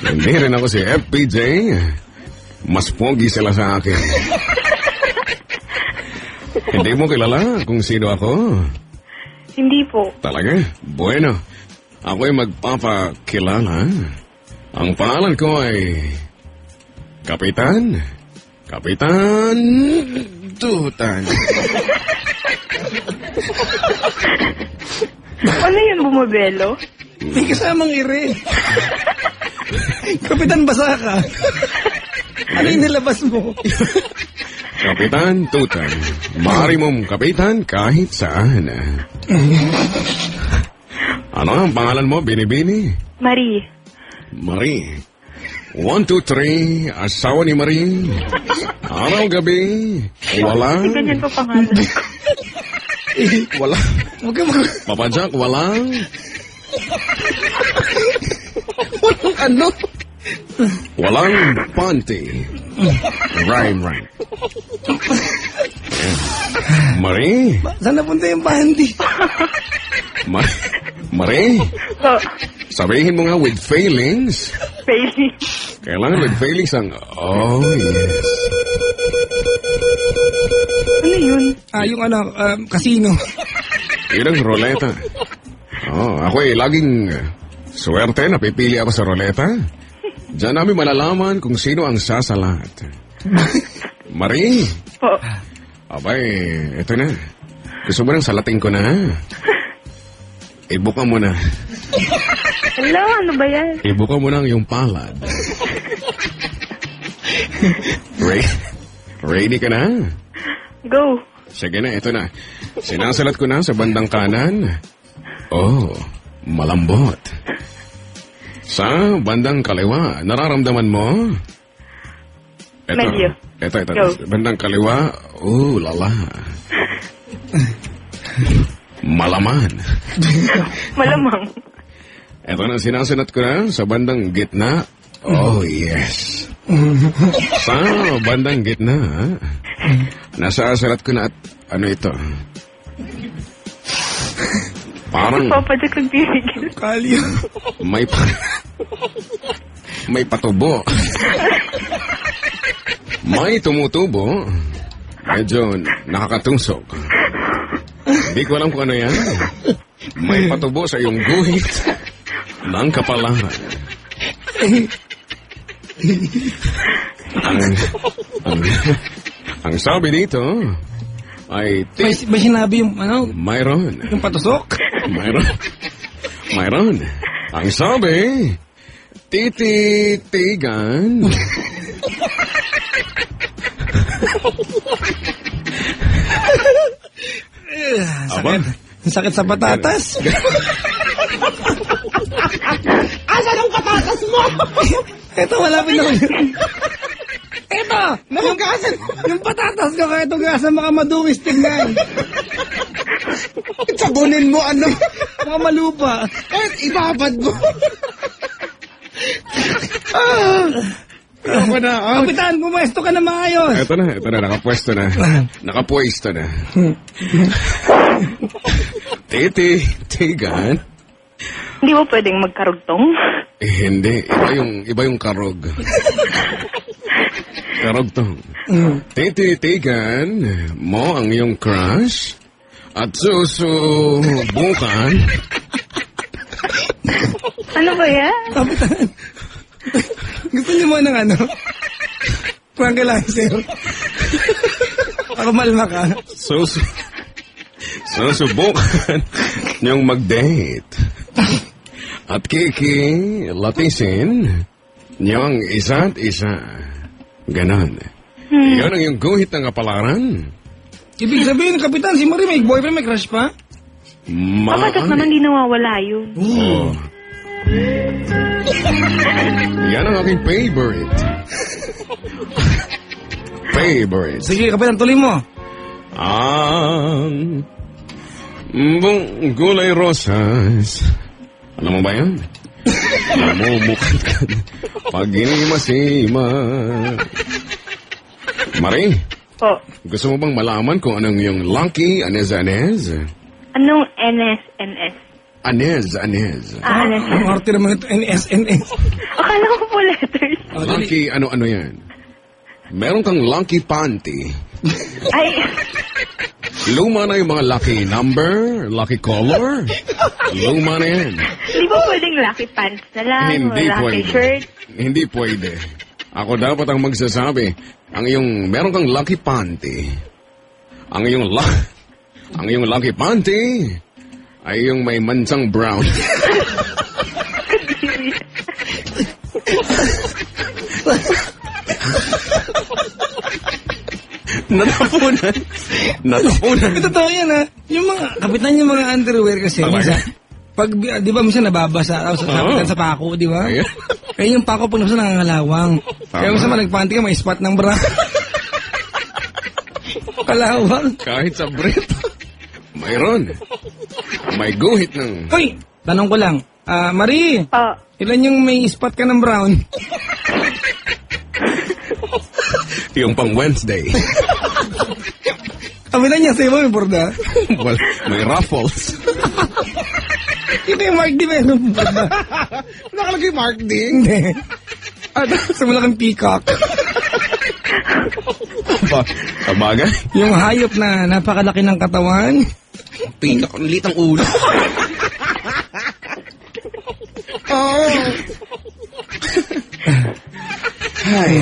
Hindi rin ako si FPJ. Mas pogi sila sa akin. Hindi mo kilala kung sino ako? Hindi po. Talaga? Bueno, ako'y magpapakilala. Ang pangalan ko ay... Kapitan Tutan. Ano yun, bumabelo? May kasamang ire. Kapitan, basa ka. Ano yung nilabas mo? Kapitan Tutan. Maaari mong kapitan kahit saan. Ano ang pangalan mo, Binibini? Marie. Marie. 1, 2, 3, asawa ni Marie. Araw-gabi, walang... Hindi ganyan pa pangalan ko. Wala. Huwag ka Papadyak, walang... Ano? Walang panty. Rhyme. Marie? Saan napunta yung panty? Marie? So, Sabihin mo nga with failings. Bailey. Kailangan with failings ang... Oh, yes. Ano yun? Yung casino. Yun ang roleta. Ako'y laging swerte na pipili ako sa roleta. Diyan namin malalaman kung sino ang sasalat. Marie? Po. Abay, eto na. Gusto mo nang salating ko na? Ibuka mo na. Hello, ano ba yan? Ibuka mo na ang iyong palad. Ready ka na? Go. Sige na, ito na. Sinasalat ko na sa bandang kanan. Oh, malambot. Sa bandang kaliwa, nararamdaman mo? Medyo. Ito. Go. Bandang kaliwa, lala. Malaman. Malamang. Ito na, sinasalat ko na sa bandang gitna. Oh, yes. Sa bandang gitna, nasasalat ko na at ano ito? Parang Papadyak nagbibigil. Kalyo. may patubo. May tumutubo. Medyo nakakatusok. Hindi ko alam kung ano yan. May patubo sa iyong guhit ng kapalaran. Ang sabi dito ay May sinabi yung mayroon. yung patusok. Mayroon. Ang sabi, Tititigan. Aba? Ang sakit sa patatas. Asan ang patatas mo? Ito, malapit na. Ito! Nahugasan. Yung patatas ko, kahit hugasan, makamadungis tingnan. Sabunin mo, ano? Makamalupa. Kahit ibabad mo. Ako na, Kapitan, pumesto ka na maayos. Ito na, nakapwesto na. Nakapwesto na. Tititigan. Hindi mo pwedeng magkarugtong? Hindi, iba yung karog. Karog to. Tititigan mo ang iyong crush at susubukan. Ano ba yan? Kapitan, gusto niyo mo ng ano? Tranquilizer. Para malma ka. Susubukan niyong mag-date. At latisin niyong isa't isa. Ganon. Yun ang yung guhit ng kapalaran. Ibig sabihin, Kapitan, si Marie may boyfriend, may crush pa? Bakit naman di nawawala yun? Oh. Yan ang aking favorite. Sige, Kapitan, tuloy mo. Ang gulay rosas. Alam mo ba yan? Namumukat ka pag inimasima. Marie, Po. gusto mo bang malaman kung anong yung Lucky Anez-Anez? Anong NSNS? Anez. NS. Ang arte naman ito, NSNS. Akala ko po letters. Lucky ano yan? Meron kang Lucky Panty. Ay, Luma na yung mga lucky number, lucky color. Luma na yan. di ba pwedeng lucky pants na lang? Hindi o lucky pwede. shirt? Hindi pwede. Ako dapat ang magsasabi. Ang iyong, meron kang lucky panty. Ang iyong lucky panty ay yung may mansang brown. Natapunan. Ito totoo yan, ha? Yung mga, Kapitan, yung mga underwear kasi, minsan, pag, di ba, minsan nababasa, tapos sabitan sa pako, di ba? Ayan. Kaya yung pako pag nabasa nangangalawang. Kaya minsan malagpanti ka, may spot ng bra. Kalawang. Kahit sa brief. Mayroon. May guhit ng... Hoy, tanong ko lang. Marie, Po. ilan yung may spot ka ng brown? Yung pang Wednesday. Kapitan niya, sa'yo ba may borda? Well, may ruffles. Ito yung Mark D. Meron borda. Nakalagay Mark D. Hindi. Sa malaking peacock. Sabagay. Yung hayop na napakalaki ng katawan. Peacock, ang litang ulo. Oo. Ay.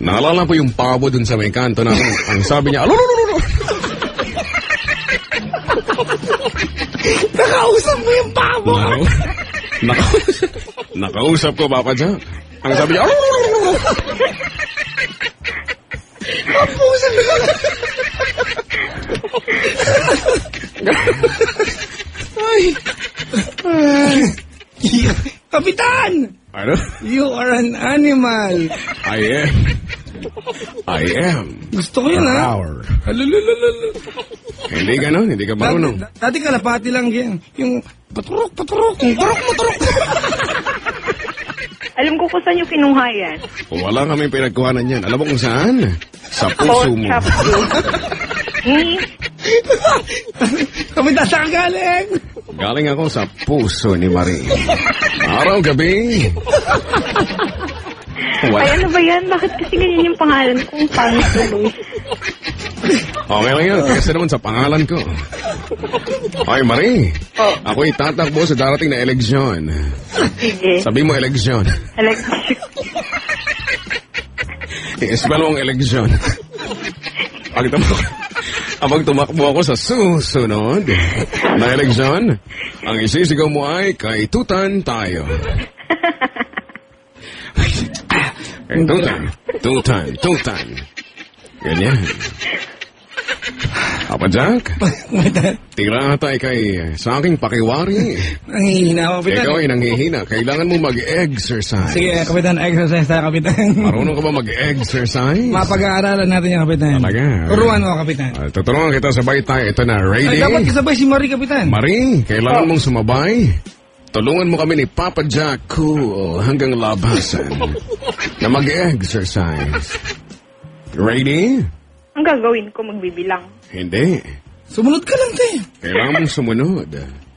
Naalala po yung pabo dun sa may kanto na ang sabi niya, alulululu. Nakausap mo yung pabo. Nakausap ko, Papa Jack. Ang sabi niya, alulululu. Kapusan na lang. Ay. Kapitan! Ano? You are an animal. I am. Gusto ko yun, ha? Alulululu. Hindi ganon, hindi ka marunong. Dati kalapati lang yan. Yung paturok. Alam ko kung saan yung kinuha yan. Wala kami pinagkuhanan yan. Alam mo kung saan? Sa puso mo. Chop you. Kapitan, saan ka galing? Galing ako sa puso ni Marie. Araw-gabi. Ay, ano ba yan? Bakit kasi ganyan yung pangalan kong pangit tuloy? Okay lang yan. Kasi naman sa pangalan ko. Ay, Marie. Ako'y tatakbo sa darating na eleksyon. Sige. Sabi mo eleksyon. Election. I-spell mo ang eleksyon. Pag tumakbo ako sa susunod na eleksyon, ang isisigaw mo ay kay tutan tayo. Tungtan. Ganyan. Apa, Jack? Kapitan, Tira tayo kay sa aking pakiwari. nanghihina ako, Kapitan. Ikaw ay nanghihina. Kailangan mo mag-exercise. Sige, Kapitan, exercise tayo, Kapitan. Marunong ka ba mag-exercise? Mapag-aaralan natin yan, Kapitan. Talaga? Turuan mo, Kapitan. Tuturuan kita sabay tayo. Ito na, Ay, ready? dapat kasabay si Marie, Kapitan. Marie, kailangan mong sumabay. Tulungan mo kami ni Papa Jack Cool hanggang labasan na mag-exercise. Ready? Ang gagawin ko, magbibilang. Hindi. Sumunod ka lang, te. Kailangan mong sumunod.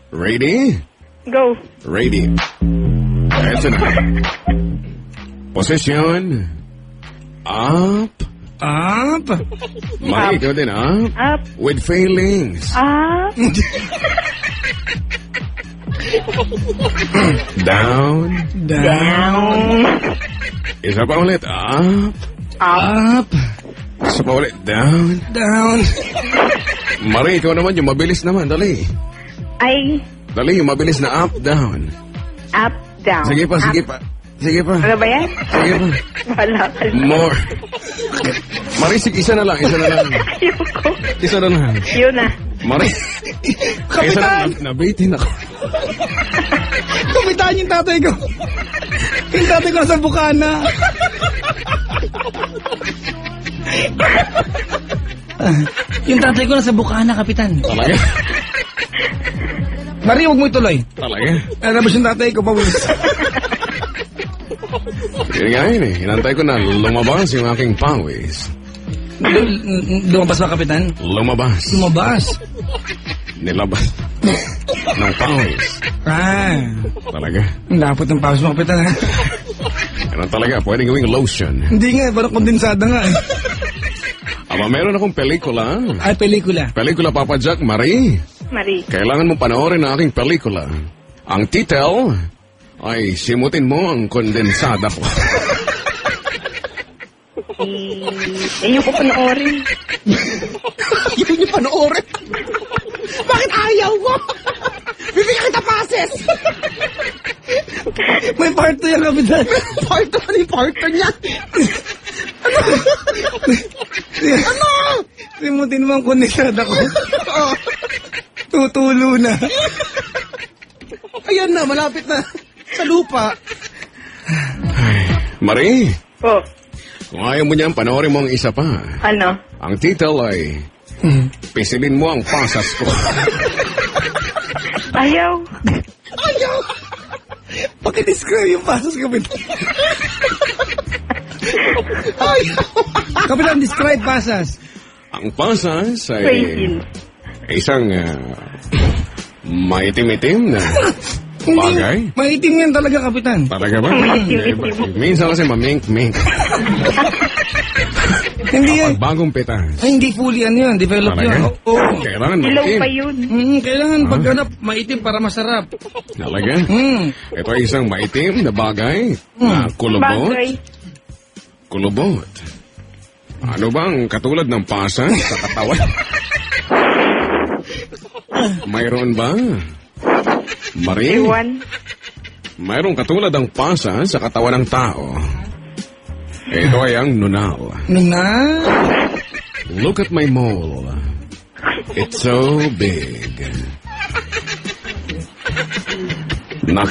Ready? Go. Ready. Ito na. Position. Up. Up. Marie, ikaw din, up. Up. With feelings. Up. Down. Down. Isa pa ulit. Up. Up. Isa pa ulit. Down. Down. Marie, ikaw naman yung mabilis naman. Dali. Ay, Dali, yung mabilis na up, down. up, down. Sige pa, Up. sige pa. Sige pa. Ano ba yan? Sige pa. Wala ka lang. More. Marie, sige, isa na lang. Ayoko. Isa na lang. Yun na. Marie. Isa na lang. Nabitin ako. Kapitan yung tatay ko. Yung tatay ko nasa bukana. Yung tatay ko nasa bukana, Kapitan. Talaga? Marie, huwag mo ituloy. Talaga? Alabas yung tatay ko, pawis. Yun nga yun eh. Hinantay ko na lumabas yung aking pawis. Lumabas ba, Kapitan? Lumabas. Lumabas. Nilabas. Ng pawis. Ah, Talaga? ang lapot ng pawis mo, Kapitan, ha? Ganun talaga. Pwede gawing lotion. Hindi nga, parang kondensada nga, eh. Aba, meron akong pelikula. Ay, pelikula. Pelikula, Papa Jack, Marie. Marie. Kailangan mo panoorin ang aking pelikula. Ang title ay Simutin Mo ang Kondensada Ko. Ayoko panoorin. Ayaw niyo panoorin. Bakit ayaw mo? Bibigyan kita passes. May part 2 yan, Kapitan. Part 2, ano yung part 2 niya? Ano? Simutin mo ang kondensada ko. Tutulo na. Ayan na, malapit na. Sa lupa. Marie, Oh, kung ayaw mo niyan, panoorin mo ang isa pa. ano? Ang title ay Pisilin Mo ang Pasas Ko. Ayaw. Ayaw. Pakidescribe yung pasas, Kapitan. Ayaw. Kapitan, describe pasas. Ang pasas ay Crazy. isang maitim-itim na bagay. Maitim yan talaga, Kapitan. Talaga ba? Maitim-itim. Minsan kasi mamink-mink. Hindi yan. Bagong pitas. Ay, hindi fully ano yun. Develop Talaga? yun. Oo. Kailangan Ilaw maitim. pa yun. Kailangan pagganap maitim para masarap. Talaga? Mm. Ito ay isang maitim na bagay na kulubot. Bagay. Kulubot. Ano bang katulad ng pasas sa katawan? Mayroon ba? Marie? Ewan. Mayroong katulad ng pasas sa katawan ng tao. Ito ay ang nunal. Na? Look at my mole. It's so big.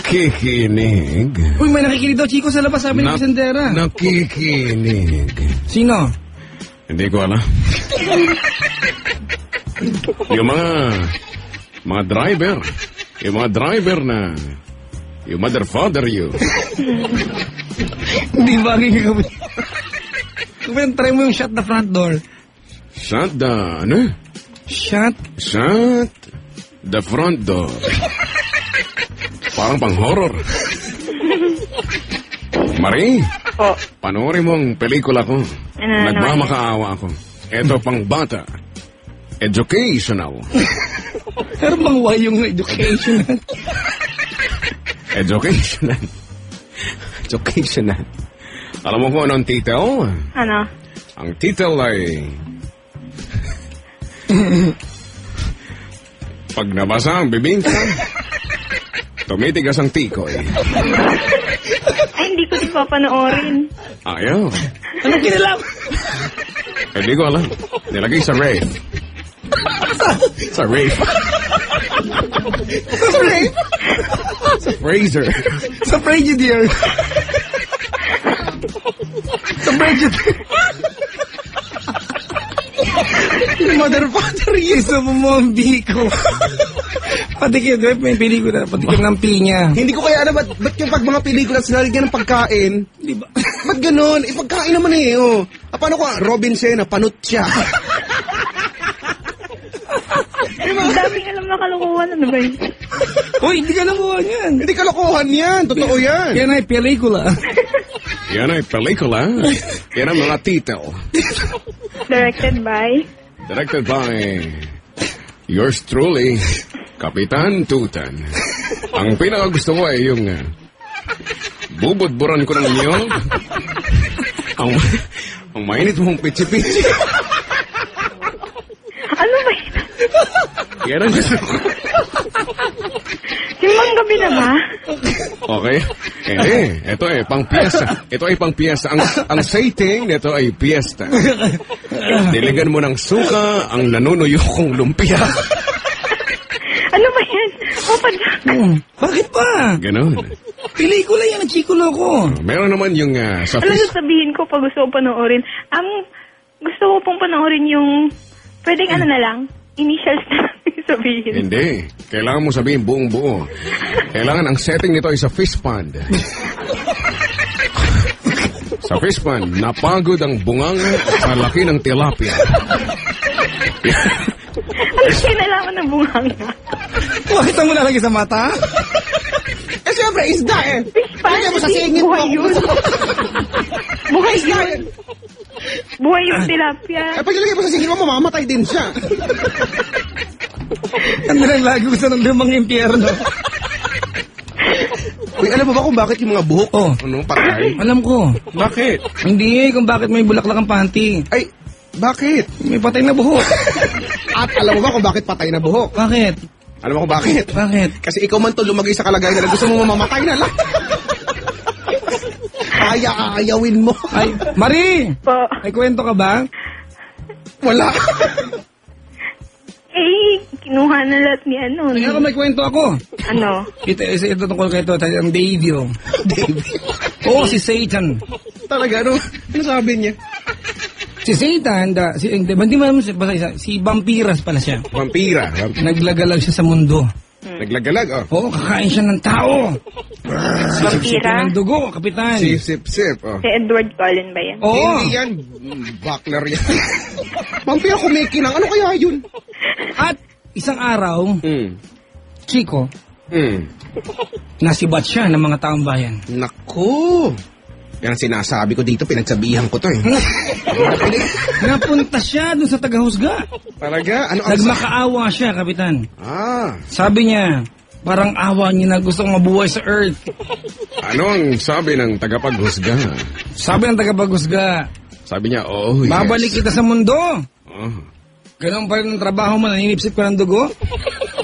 Nakikinig. Uy, may nakikinig daw, Chico, sa labas, sabi ni Sandera. Nakikinig. Sino? Hindi ko alam. Yung mga driver. Yung mga driver na you mother father you. Hindi bagay ka, Kapitan. Kapitan, try mo yung shut the front door. Shut the, ano? Shut. Shut the front door. Parang pang-horror. Marie, Oh, panoorin mo ang pelikula ko. Ano na Nagmamakaawa ako. Ito pang bata. Educational. Pero bang why yung education? Educational. Educational. Alam mo kung anong title? ano? Ang title ay... Pag nabasa ang bibingka, tumitigas ang tikoy. Ay, hindi ko din papanoorin. Ayaw. Anong kinilam? Hindi ko alam. Nilagay sa rave. Sa rave. Sa rape? Sa freezer. Sa Frigidaire. Sa Frigidaire. Mother, father, yes. Isa mo mo ang biko. Patikim, di ba? May pelikula. Patikim ng pinya. Hindi ko kaya alam, ba't yung pag mga pelikula sinalagyan ng pagkain? Di ba? Ba't ganun? Pagkain naman eh, oh. Paano ko, Robin Sena, panot siya. Ang daming alam na kalokohan. Ano ba yun? Uy, hindi ka nakuha yan. Hindi kalokohan yan, totoo yan. Yan ay pelikula. Yan ay pelikula. Yan ang mga title. Directed by... Directed by yours truly, Kapitan Tutan. Ang pinakagusto ko ay yung bubudburan ko ng niyog. Ang mainit mong pitsi-pitsi. Ano ba yun? Yan ang gusto ko. Simbang gabi na ba? Okay? Hindi. Ito ay pang piyesta. Ito ay pang piyesta. Ang setting nito ay piyesta. Diligan mo ng suka ang nanunuyokong lumpia. Ano ba yan? Open na. Bakit ba? Ganon. Pelikula yan, chikulo ko. Meron naman yung sa Ano fish. sasabihin ko pag gusto ko panoorin? Gusto ko pong panoorin yung... Pwedeng ano na lang? Initials na lang sabihin. Hindi. Kailangan mo sabihin buong buo. Kailangan ang setting nito ay sa fish pond. Sa fish pond, napagod ang bunganga sa laki ng tilapia. Ano siya nalaman ng bunganga? Bakit ang mo nalagay sa mata? Eh, siyempre, isda eh. Fish pan? Lagyan mo sa singit mo. Buhay yun. Buhay yun. Buhay yung tilapia. Eh, pag ilagay mo sa singit mo, mamamatay din siya. Ano lang lagi gusto ng limang impyerno? Uy, alam mo ba kung bakit yung mga buhok? Oh, Ano, patay? alam ko. Bakit? Hindi kung bakit may bulaklak ang panty. Ay, bakit? May patay na buhok. At alam mo ba kung bakit patay na buhok? Bakit? Alam mo kung bakit? Bakit? Kasi ikaw man to lumagay sa kalagayan na gusto mo mamamatay na lang. Aayawin mo. Ay, Marie! Po. May kwento ka ba? Wala. Eh, kinuha na lahat ni ano. Kaya may kwento ako. Ano? Ito tungkol kay ito, ang Davio. Oo, si Satan. Talaga, ano? Ano sabi niya? Si Satan, hindi mo naman si Vampiras pala siya. Vampira. Naglagalag siya sa mundo. Naglagalag, oh. Oo, kakain siya ng tao. Vampira? Ng dugo, kapitan. Sip, oh. Si Edward Cullen ba yan? Oo. Hindi yan. Buckler yan. Vampira kumikinang. Ano kaya yun? At isang araw, Chico, Mm. nasibat siya ng mga taong bayan. Naku. Yan ang sinasabi ko dito. Pinagsabihan ko to eh. Napunta siya dun sa tagahusga. Talaga? Ano ang... Nagmakaawa siya, kapitan. Ah. Sabi niya, parang awa niya na gustong mabuhay sa Earth. Ano ang sabi ng tagapaghusga? Sabi ng tagapaghusga, Sabi niya, oh, yes. babalik kita sa mundo. Oh. Ganun pa rin ang trabaho mo, naninipsip ka ng dugo.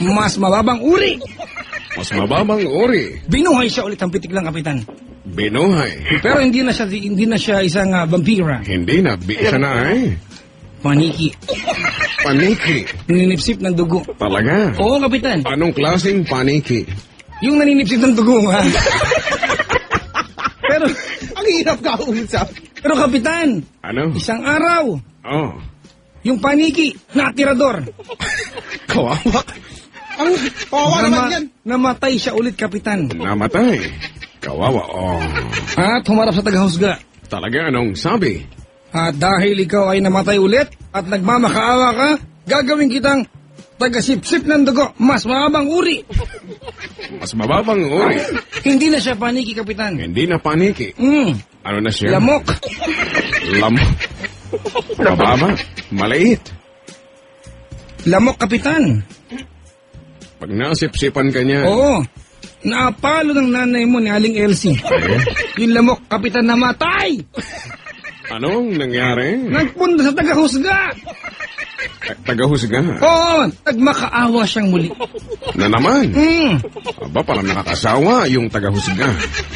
Mas mababang uri. Mas mababang uri. Binuhay siya ulit ang pitik lang, kapitan. Binuhay. Pero hindi na siya isang vampira. Hindi na, siya na ay. Paniki. Paniki. Naninipsip ng dugo. Talaga? Oo, kapitan. Anong klaseng paniki? Yung naninipsip ng dugo, ha? pero, Ang hirap kausap. pero kapitan, Ano? isang araw, Oh. yung paniki, natirador. Kawawa. Ang kawawa naman yan. Namatay siya ulit, kapitan. Namatay. Kawawa, oh. At humarap sa tagahusga. Talaga, anong sabi? At dahil ikaw ay namatay ulit at nagmamakaawa ka, gagawin kitang tagasipsip ng dugo, mas mababang uri. Mas mababang uri. Hindi na siya paniki, kapitan. Hindi na paniki. Ano na siya? Lamok. Lamok. Mababa. Maliit. Lamok, kapitan. Pag nasipsipan ka niya. Oo. Naapalo ng nanay mo ni Aling Elsie. Eh, Yung lamok, kapitan, namatay. anong nangyari? Nagpunta sa tagahusga. Tagahusga. Oo, nagmakaawa siyang muli. Na naman. Hmm. Aba, parang nakakasawa yung tagahusga.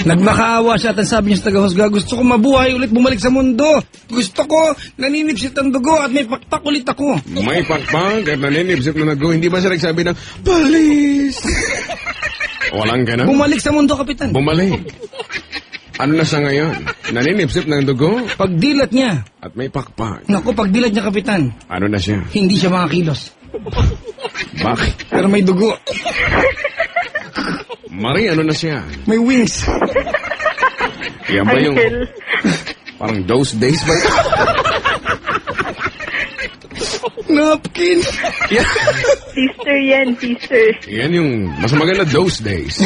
Nagmakaawa siya at ang sabi niya sa tagahusga, gusto ko mabuhay ulit bumalik sa mundo. Gusto ko naninipsit ang dugo at may pakpak ulit ako. May pakpak at naninibsip na nag-go. Hindi ba siya nagsabi ng, Palis! Walang ganun. Bumalik sa mundo, Kapitan. Bumalik. Ano na siya ngayon? Naninipsip ng dugo Pagdilat niya, at may pakpak. naku, pagdilat niya, Kapitan, Ano na siya? hindi siya makakilos. Bakit? Pero may dugo, Marie, ano na siya? may wings. Yan ba yung Uncle. parang those days ba? Napkin. Yan, Sister yan, sister. yan yung mas maganda those days.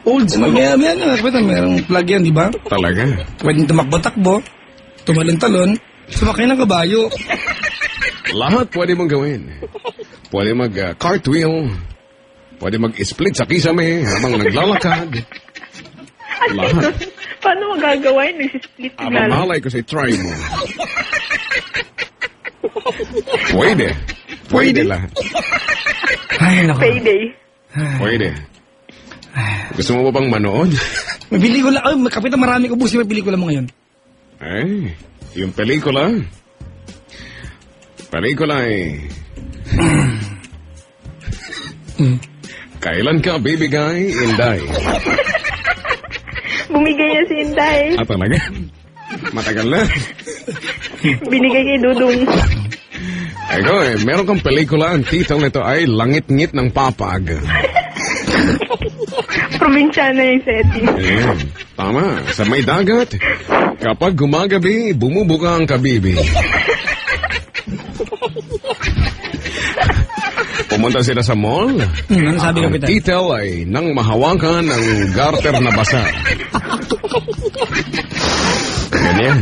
Old school. May Kapitan, merong plug yan, di ba? Talaga. Pwedeng tumakbo-takbo, tumalon-talon, sumakay ng kabayo. Lahat pwede mong gawin. Pwede mag-cartwheel. Pwede mag-split sa kisame habang naglalakad. Lahat. Paano magagawa yun? Nagsisplit Aba, na lang. malay ko say try mo. Pwede. Pwede lahat. Ay, naku. Payday. Pwede. Gusto mo ba bang manood? May pelikula. Ay, Kapitan, marami ko busi may pelikula mo ngayon. Ay, yung pelikula. Pelikula ay... Kailan ka bibigay, Inday? Bumigay niya si Inday. Ah, talaga? Matagal na. Binigay kay Dudong. Eko meron kang pelikula, ang title nito ay Langit-ngit ng Papag. Probinsyana yung setting. Ayan, tama. Sa may dagat, kapag gumagabi, bumubuka ang kabibi. Pumunta sila sa mall. Ano sabi, Ang Kapitan? title ay Nang Mahawakan ng Garter na Basa. Ganyan.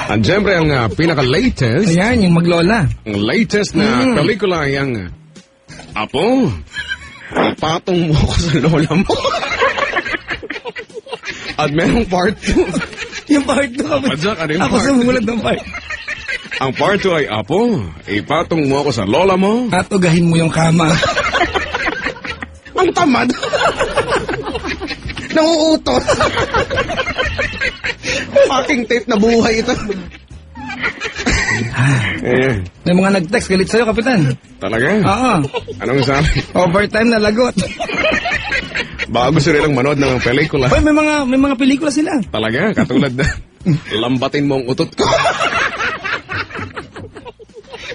At siyempre, ang pinaka-latest, Ayan, yung maglola. ang latest na pelikula ay ang Apo, ipatong mo ko sa lola mo. At merong part 2. Yung part 2, Kapitan. Padyak, ano yung Ako part? sumulat ng part. Ang part 2 ay Apo, ipatong mo ako sa lola mo. At ugahin mo yung kama. Ang tamad. Nanguutos. Fucking tape na buhay ito. Ayan. May mga nag-text, galit sa'yo, Kapitan. Talaga? Oo. Anong sabi? Overtime na lagot. Baka gusto nilang manood ng pelikula. Hoy, may mga pelikula sila. Talaga? Katulad na lambatin mo ang utot ko.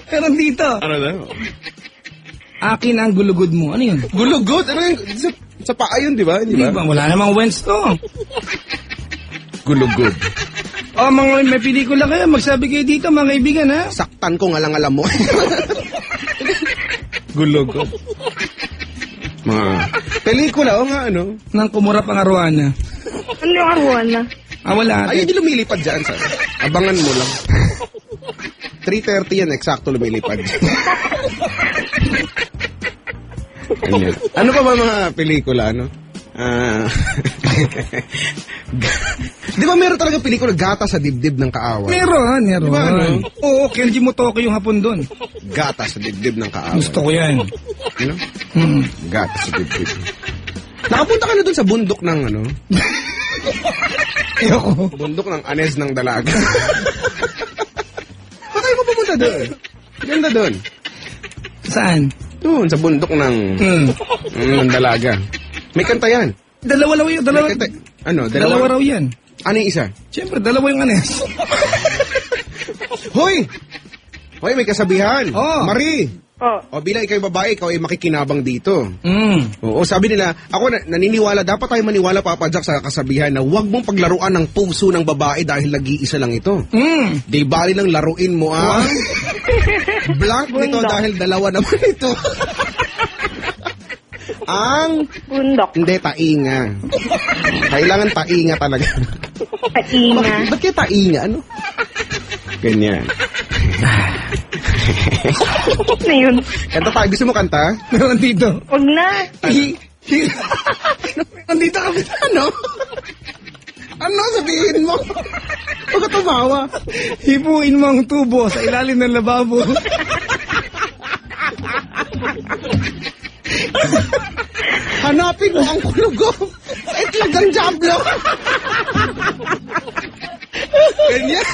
Pero dito, Ano daw? akin ang gulugod mo. Ano yun? Gulugod? Ano yung... Sa paa yun, di ba? Di Di ba? ba? Wala namang wens to. Gulugod. O, mga may pelikula kayo, magsabi kayo dito, mga kaibigan, ha? Saktan ko nga lang alam mo. Gulugod. Mga... Pelikula, o nga ano. Nang kumurap ang arwana. Ano yung arwana? Wala. Ay, hindi lumilipad dyan, sa. Abangan mo lang. 3:30 yan, eksakto lumilipad. Ganyan. Ano pa ba mga pelikula, ano? Di ba meron talaga pelikula Gata sa Dibdib ng Kaaway? Meron. Di ba, ano? Oo, Kenji Motoki yung hapon doon. Gata sa Dibdib ng Kaaway. Gusto ko yan. Ano? Hmm. Gata sa Dibdib. Nakapunta ka na dun sa bundok ng ano? Ayoko. Bundok ng Anes ng Dalaga. Bakit tayo pupunta doon? Ganda doon. Saan? Doon, sa bundok ng ng Dalaga. May kanta yan. Dalawa raw yun. Dalawa, May kanta, ano? dalawa raw yan. Ano yung isa? Siyempre, dalawa yung anes. Hoy! Hoy, may kasabihan. Oh. Marie! Oh. O bilang ikaw babae, ikaw ay makikinabang dito. Mm. Oo, sabi nila, ako naniniwala, dapat tayo maniwala, Papa Jack, sa kasabihan na huwag mong paglaruan ng puso ng babae dahil nag-iisa lang ito. Mm. Di bali lang laruin mo ang blank nito Bundok. dahil dalawa naman ito. Ang Bundok. hindi, tainga. Kailangan tainga talaga. Tainga. Ba't kaya tainga? Ano? Ganyan. Na yun. Kanta tayo. Gusto mo kanta? Meron dito. Huwag na. Meron dito, Kapitan. Ano? Ano sabihin mo? Huwag ka tumawa. Hipuin mo ang tubo sa ilalim ng lababo. Hanapin mo ang kulugo sa itlagang jablo. Ganyan.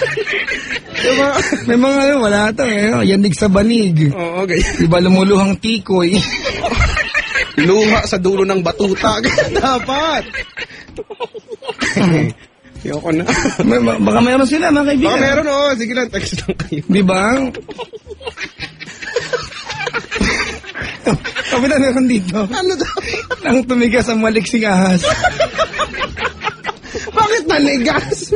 Diba? May mga wala to yandig sa banig. Oo, ganyan. Diba lumuluhang tikoy? Luha sa dulo ng batuta. Ganyan dapat. Ayoko na. Baka mayroon sila, mga kaibigan. Baka meron, oo. Sige lang, text lang kayo. Diba? Kapitan, meron dito. Ano daw? Ang tumigas ang maliksing ahas. Bakit nanigas?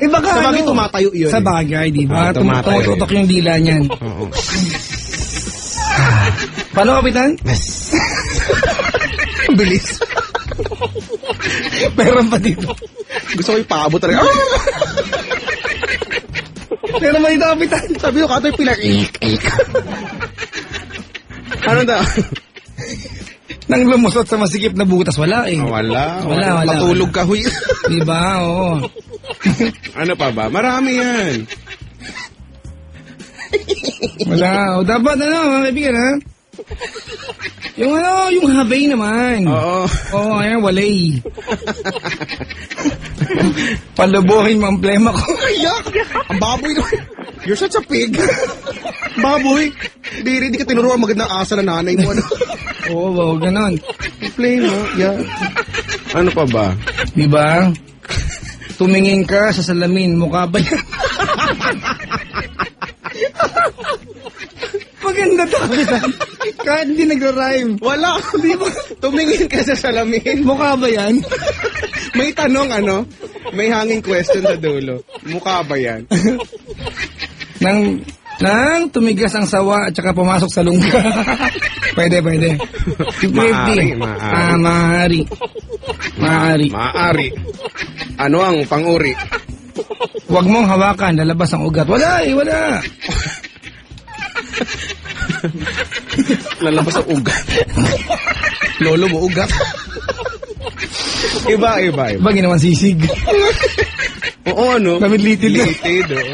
Baka Sa bagay tumatayo yun. Sa bagay, di ba? Tumatayo. Tumututok yung dila niyan. Oo. Paano, Kapitan? Bilis. Meron pa dito. Gusto ko ipaabot rin. Meron pa dito, Kapitan. Sabi ko, kato'y pila. Ano daw? Nang lumusot sa masikip na butas, wala eh. Wala. Wala. Matulog ka, huy. Di ba? Oo. Ano pa ba? Marami yan. Wala. O, dapat mga kaibigan, ha? Yung habay naman. Oo. Oo, ayan, walay. Palubuhin mo ang plema ko. Ayak! Ang baboy naman. You're such a pig. Baboy. Di ka tinuruan magandang asa na nanay mo. Ano? Oo, ganon. Plain, no? Yeah. Ano pa ba? Di ba? Tumingin ka sa salamin, mukha ba yan? Maganda to, Kapitan. Kahit hindi nagra-rhyme. Wala. Di ba? Tumingin ka sa salamin. Mukha ba yan? May tanong, ano? May hanging question sa dulo. Mukha ba yan? Nang tumigas ang sawa at saka pumasok sa lungga. Pwede. 50-50. Maaari. Maaari. Ano ang pang-uri? Huwag mong hawakan, lalabas ang ugat. Wala. Lalabas ang ugat. Lolo mo ugat. Iba. Ba, ginawan sisig. Oo, ano? Gamit litid. Litid, oo.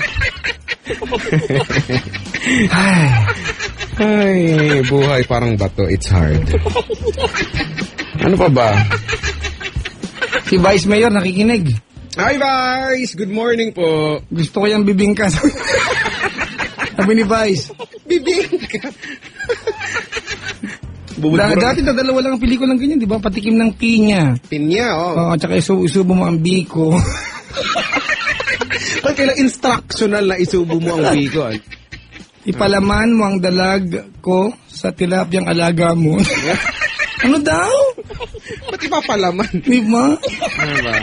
Ay, Ay, buhay parang bato. It's hard. Ano pa ba? si Vice Mayor nakikinig. Hi, Vice! Good morning po. Gusto ko yung bibingka. Sabi ni Vice. Bibingka. Dati na dalawa lang ang pelikulang ganyan, di ba? Patikim ng pinya. Pinya, oh. Oo, tsaka isubo mo ang biko. Ba't kailang instructional na isubo mo ang biko? Ipalaman mo ang dalag ko sa tilapyang alaga mo. Ano daw? Ba't ipapalaman? Di ba? Ano ba?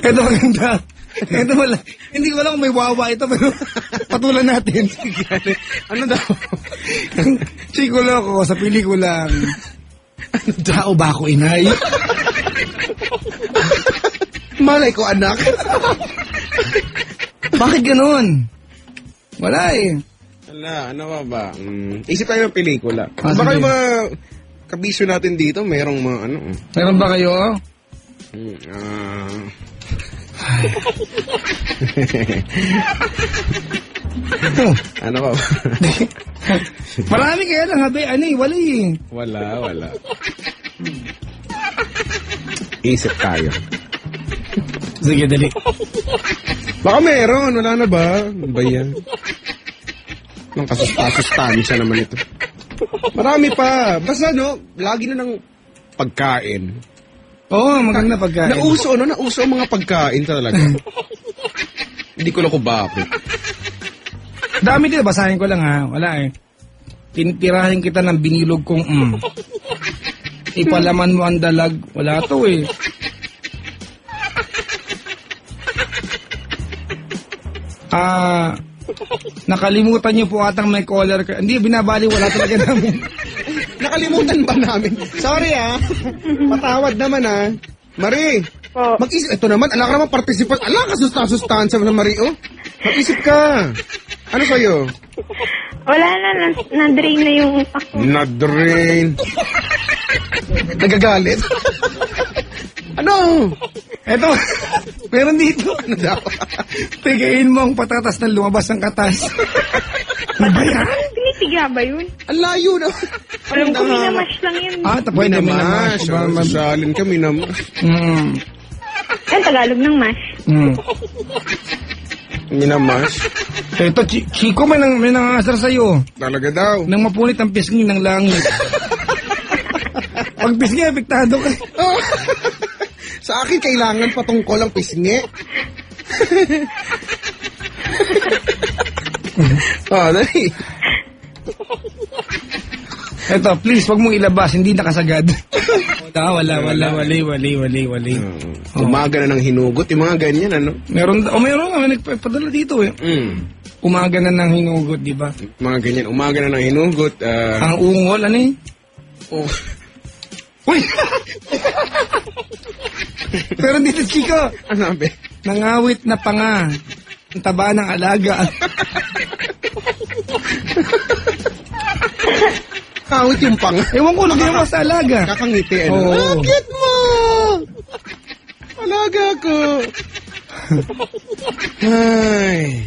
Ito maganda. Ito wala. Hindi ko alam kung may wawa ito, pero patulan natin. Ano daw? Chikulo ko sa pelikulang Tao ba ako, inay? Malay ko, anak. Bakit ganun? Wala eh. Wala, ano ba? Isip tayo ng pelikula. Ah, Baka sige. yung mga kabisyo natin dito, merong mga ano. Meron ba kayo? Ano ba? Marami kaya lang, habi. Ano eh, wala eh. Wala. Isip tayo. Sige, dali. Baka meron, wala na ba? Ano ba yan? Nang kasustansya naman ito. Marami pa. Basta lagi na ng pagkain. Oo, maganda pagkain. Nauso ang mga pagkain talaga. Hindi ko lang kung bakit. Dami din, basahin ko lang ha. Wala eh. Tintirahin kita ng binilog kong Ipalaman mo ang dalag. Wala to eh. Nakalimutan niyo po atang may collar ka. Hindi, binabali, wala talaga namin. Nakalimutan ba namin? Sorry Patawad naman Marie, Po. mag-isip. Ito naman, ala ka naman participant. Ala ka sustansya sa Marie, oh. Mag-isip ka. Ano sa'yo? Wala na-drain na yung ako. Na-drain. Nagagalit. Ano? Eto, meron dito. Ano daw? Pigayin mo ang patatas na lumabas ng katas. Ano ba yan? Pinitiga ba yun? Ang layo na. Alam ko, minamash lang yun. Pwede Minamash. Sasalin ka, minamash. Ang Tagalog ng mash. Minamash? Eto, Chico, may nangasar sa'yo. Talaga daw. Nang mapunit ang pisngi ng langit. Pag pisngi, apektado ka. Sa akin, kailangan patungkol ang pisngi. Dali. Eto, please, wag mong ilabas, hindi nakasagad. Wala. Umaga na ng hinugot, yung mga ganyan, ano? Meron may nagpadala dito eh. Umaga na ng hinugot, di ba? Mga ganyan, umaga na ng hinugot. Ang ungol, ano eh? Oh. Uy! Pero dito, Chico, Ano, be? nangawit na panga. Ang taba ng alaga. Kawit yung panga. Ewan ko, lagyan mo sa alaga. Kakangiti, ano? Oo. Bakit mo? Alaga ko. Ay.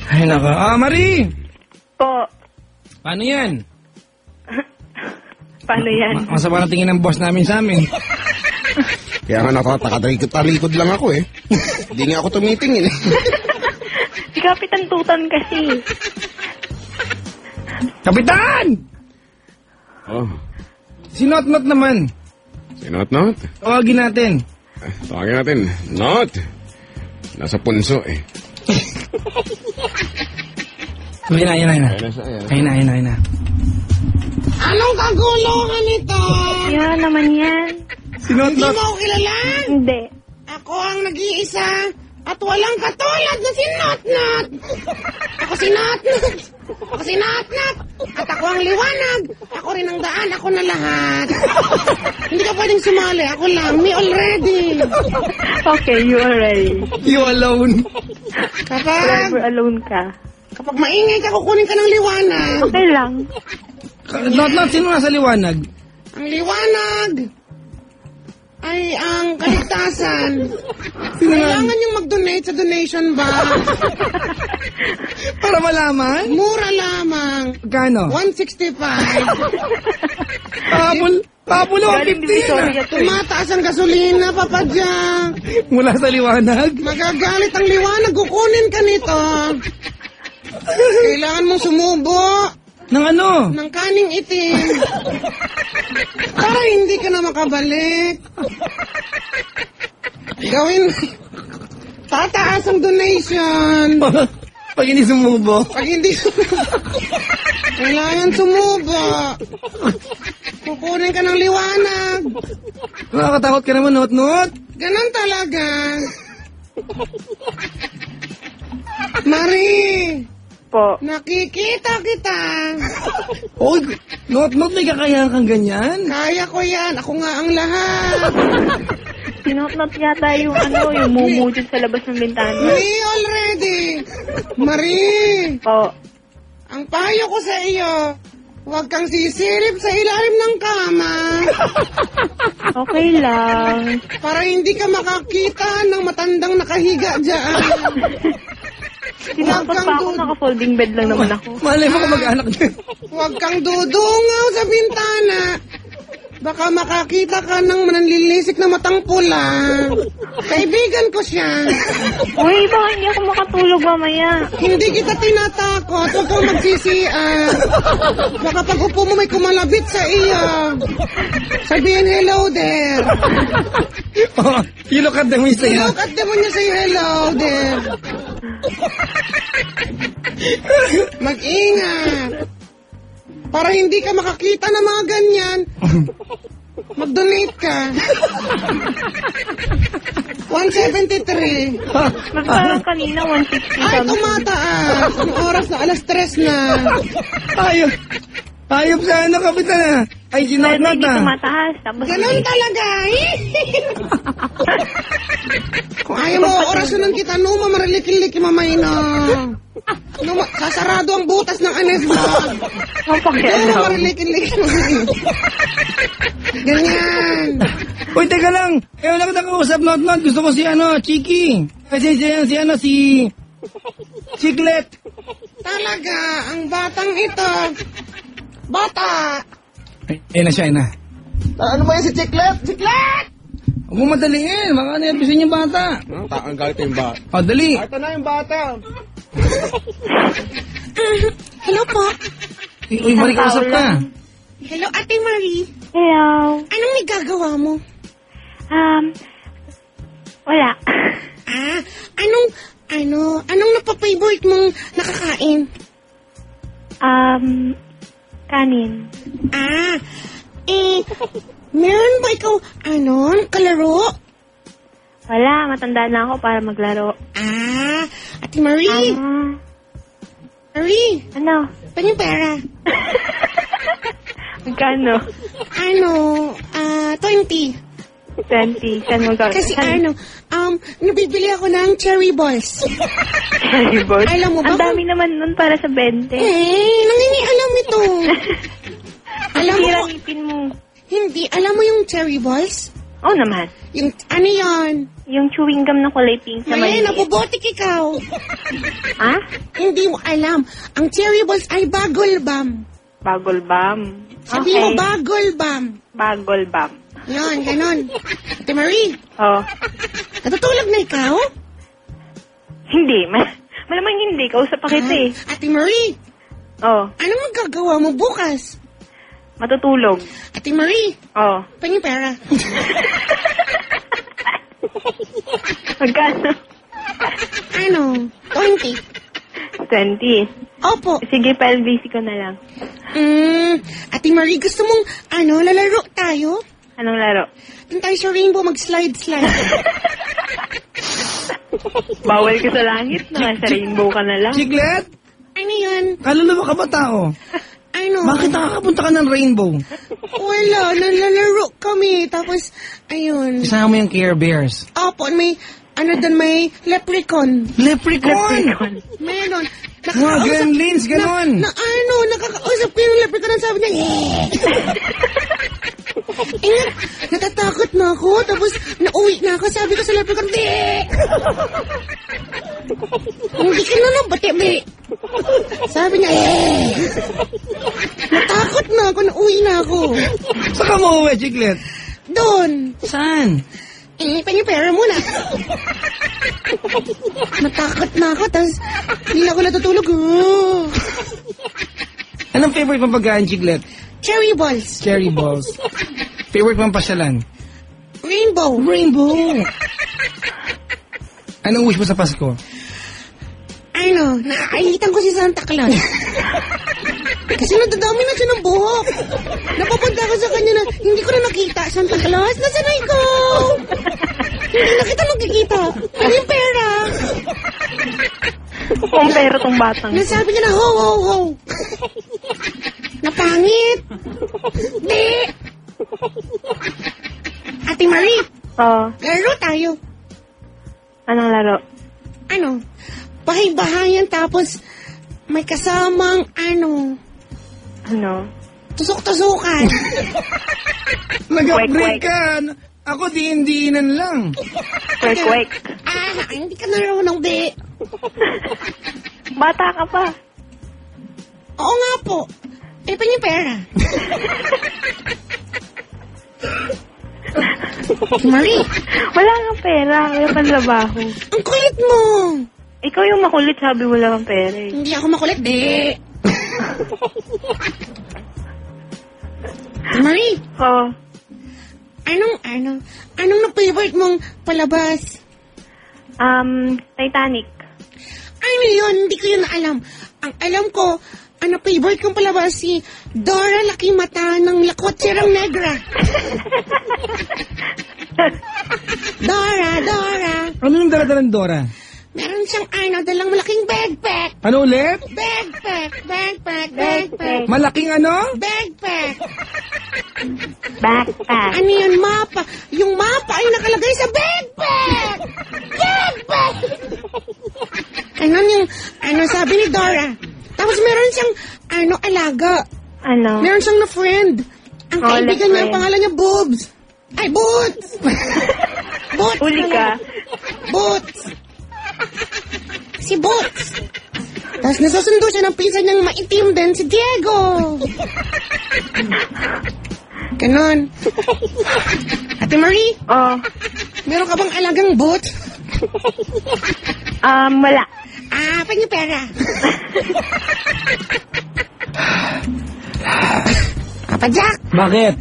Ay, naka. Marie! Po, Paano yan? paano yan? Masama na tingin ng boss namin sa amin. Kaya nga nakatalikod lang ako eh. Hindi nga ako tumitingin eh. Si Kapitan Tutan kasi. Kapitan! Oh, Si Not naman. si Not. Tawagin natin. Tawagin natin. Not. Nasa punso eh. Ayun na. Ayun na siya, Ayun na. Anong kaguluhan ito? Yan naman yan. Si Not. ako kilala? Hindi. Ako ang nag-iisa at walang katulad na si Notnot. Ako si Notnot. At ako ang liwanag. Ako rin ang daan. Ako na lahat. Hindi ka pwedeng sumali. Ako lang. Me already. Okay, you are ready. You alone. Forever alone ka. Kapag maingay ka, kukunin ka ng liwanag. Okay lang. Not, sino nasa liwanag? Ang liwanag ay ang kaligtasan. Kailangan yung mag-donate sa donation box. Para malaman? Mura lamang. Kano? 165. Papulo ang Galing 50 Divisoria to eh. Tumataas ang gasolina, papadyak. mula sa liwanag. Magagalit ang liwanag, kukunin ka nito. Kailangan mong sumubo Nang ano? ng kaning itim. Para hindi ka na makabalik. Gawin, tataas ang donation. Pag hindi sumubo. Pag hindi kailangan sumubo. Kukunin ka ng liwanag. Nakakatakot ka naman, Not. Ganon talaga. Marie, Po. nakikita kita. Oh, Not, may kakayahan kang ganyan? Kaya ko yan. Ako nga ang lahat. Sinotnot yata yung yung mumujud sa labas ng bintana. Me already. Marie, Po. ang payo ko sa iyo, huwag kang sisilip sa ilalim ng kama Okay lang. para hindi ka makakita ng matandang nakahiga dyan. Sinakot pa ako, naka-folding bed lang naman ako. Malay mo kung mag-anak din. Huwag kang dudungaw sa bintana. Baka makakita ka ng mananlilisik na matang pula. Kaibigan ko siya. Uy, baka hindi ako makatulog mamaya. Hindi kita tinatakot. Huwag kang magsisian. Baka pag upo mo may kumalabit sa iyo. Sabihin, hello there. Oh, you look at them, we say, Look at them when you say hello there. Mag-ingat. Para hindi ka makakita ng mga ganyan, mag-donate ka. 173. Parang kanina, 160 Ay, kami. tumataas. Ang oras na, 3:00 na. Ayop. Ayop sa ano, Kapitan, Ay, si Pero Nat hindi na. tumataas. Tapos Ganon talaga eh. Kung ayaw mo orasonan kita, no, mamarilikiliki mamay na. No, sasarado ang butas ng anes mo. Ang No, pakialam. mamarilikiliki mamay. Ganyan. Uy, teka lang. Eh, wala ka nakausap, Not. Gusto ko si, Chiki. Kasi si Chiclet. Talaga, ang batang ito. Bata. Ay na siya, na. Ano ba yan si Chiclet? Chiclet! Huwag mo madaliin. Baka nervisin yung bata. Ang galit yung bata. O, dali. Ito na yung bata. Hello po. Uy, Marie, kausap ka. Hello, Ate Marie. Hello. Anong nagagawa mo? Wala. Anong napapavorite mong nakakain? Kanin. Meron ba ikaw, kalaro? Wala, matanda na ako para maglaro. Ate Marie. Marie, Ano? pwede pera? Magkano? 20. 20. Saan mo gawin? Kasi nabibili ako ng cherry balls. Cherry balls? Alam mo ba Ang dami naman nun para sa 20. Nangingialam ito. Alam mo, Sira ngipin mo. hindi, alam mo yung cherry balls? Oo naman. Yung, yan? Yung chewing gum na kulay pink na Mali, maliit. nabobotik ikaw. Ha? Hindi mo alam. Ang cherry balls ay bagol bam. Bagol bam. Sabi mo bagol bam. Bagol bam. Yan, ganon. Ate Marie, Oh. natutulog na ikaw? Hindi. Malamang hindi. Kausap pa kita eh. Ate Marie, Oh. anong magagawa mo bukas? Matutulog. Ate Marie, Oh. pangin pera. Magkano? 20. 20. Opo. Sige, pa-LBC ko na lang. Ate Marie, gusto mong, lalaro tayo? Anong laro? Doon tayo sa rainbow, mag-slide-slide. Bawal ka sa langit na. Sa rainbow ka na lang. Chiclet? Ano yun? Kaluluwa ka ba tao? Bakit nakakapunta ka ng rainbow? Wala, nalalaro kami. Tapos, ayun. Kasama mo yung Care Bears. Opo, may, may leprechaun. Leprechaun! Meron. Mga gremlins, ganon. Nakakausap ko yung leprechaun ang sabi niya, natatakot na ako. Tapos, nauwi na ako. Sabi ko sa leprechaun, hindi ka na lang, bati. Sabi niya, natakot na ako, nauwi na ako. Saka mo uwi, Chiclet? Doon. Saan? Pera muna. Natakot na ako, tapos hindi na ako natutulog. Anong favorite mong pagkain, Chiclet? Cherry balls. Cherry balls. Favorite mong pasyalan? Rainbow. Rainbow. Anong wish mo sa Pasko? Naaalitan ko si Santa Claus. Kasi nadadami na siya ng buhok. Napapunta ako sa kanya na, hindi ko na nakita. Santa Claus, nasaan na ikaw? Hindi na kita nakikita. Ano yung pera? Kung pera tong batang. Nasabi niya na, ho, ho, ho. Napangit. Di. Ate Marie, Oh. laro tayo. Anong laro? Bahay-bahayan tapos may kasamang Ano? tusok-tusukan. Nag-upgrade ka. Ako D&D-nan lang. Kwek-kwek. Hindi ka narunong, di. Bata ka pa. Oo nga po. Yung pera. Marie, Wala kang pera. Wala kang trabaho. ang kulit mo. Ikaw yung makulit, sabi wala kang pera eh. Hindi ako makulit, di. Marie, Oh. anong na-favorite mong palabas? Titanic. Ano yun? Hindi ko yun alam. Ang alam ko, favorite kong palabas si Dora Laki Mata ng Lakotserang Negra. Dora. Ano yung dala-dalang Dora? Meron siyang dalang malaking backpack. Ano ulit? Backpack. Malaking ano? Backpack. Backpack. Ano yun, mapa? Yung mapa ay nakalagay sa backpack! Backpack! Yung, sabi ni Dora. Tapos meron siyang, alaga. Ano? Meron siyang na-friend. Ang Oh, kaibigan niya, ang na-friend. pangalan niya, Boobs. Ay, Boots! Boots! Huli ka. Boots! Si Boots! Tapos nasusundo siya ng pinsan niyang maitim din, si Diego! Ganon. Ate Marie, Oh. meron ka bang alagang Boots? Wala. Pagin yung pera. Papa Jack, Bakit?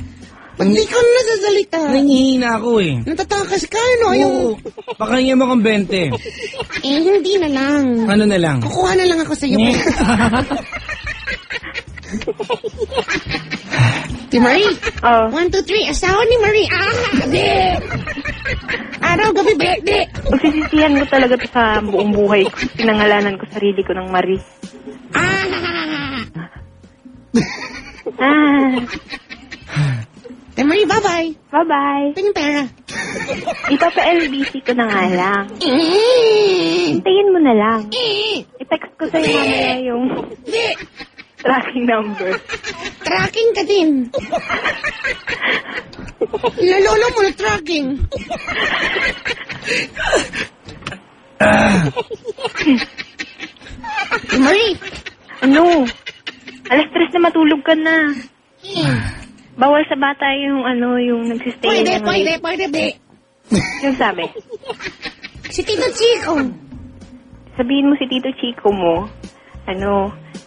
hindi ka na nasasalita. Nangihina ako eh. Natatakas ka, no? Yung, Oo. Pakinggan mo kong 20. hindi na lang. Ano na lang? Kukuha na lang ako sa iyo. Ate Marie, Oh. 1, 2, 3, asawa ni Marie. Di! Araw, gabi, di! Pagsisisihan ko talaga to sa buong buhay ko. Pinangalanan ko sarili ko ng Marie. Ate Marie, bye-bye. Bye-bye. Pagin pera. Ipapa-LBC ko na nga lang. Hintayin mo na lang. I-text ko sa'yo mamaya yung Di! tracking number. Tracking ka din. Lalolo mo na tracking. Marie, Ano? Alas 3 na matulog ka na. Bawal sa bata yung yung nagsistay. pwede, di. Yung sabi. Si Tito Chico. Sabihin mo si Tito Chico mo,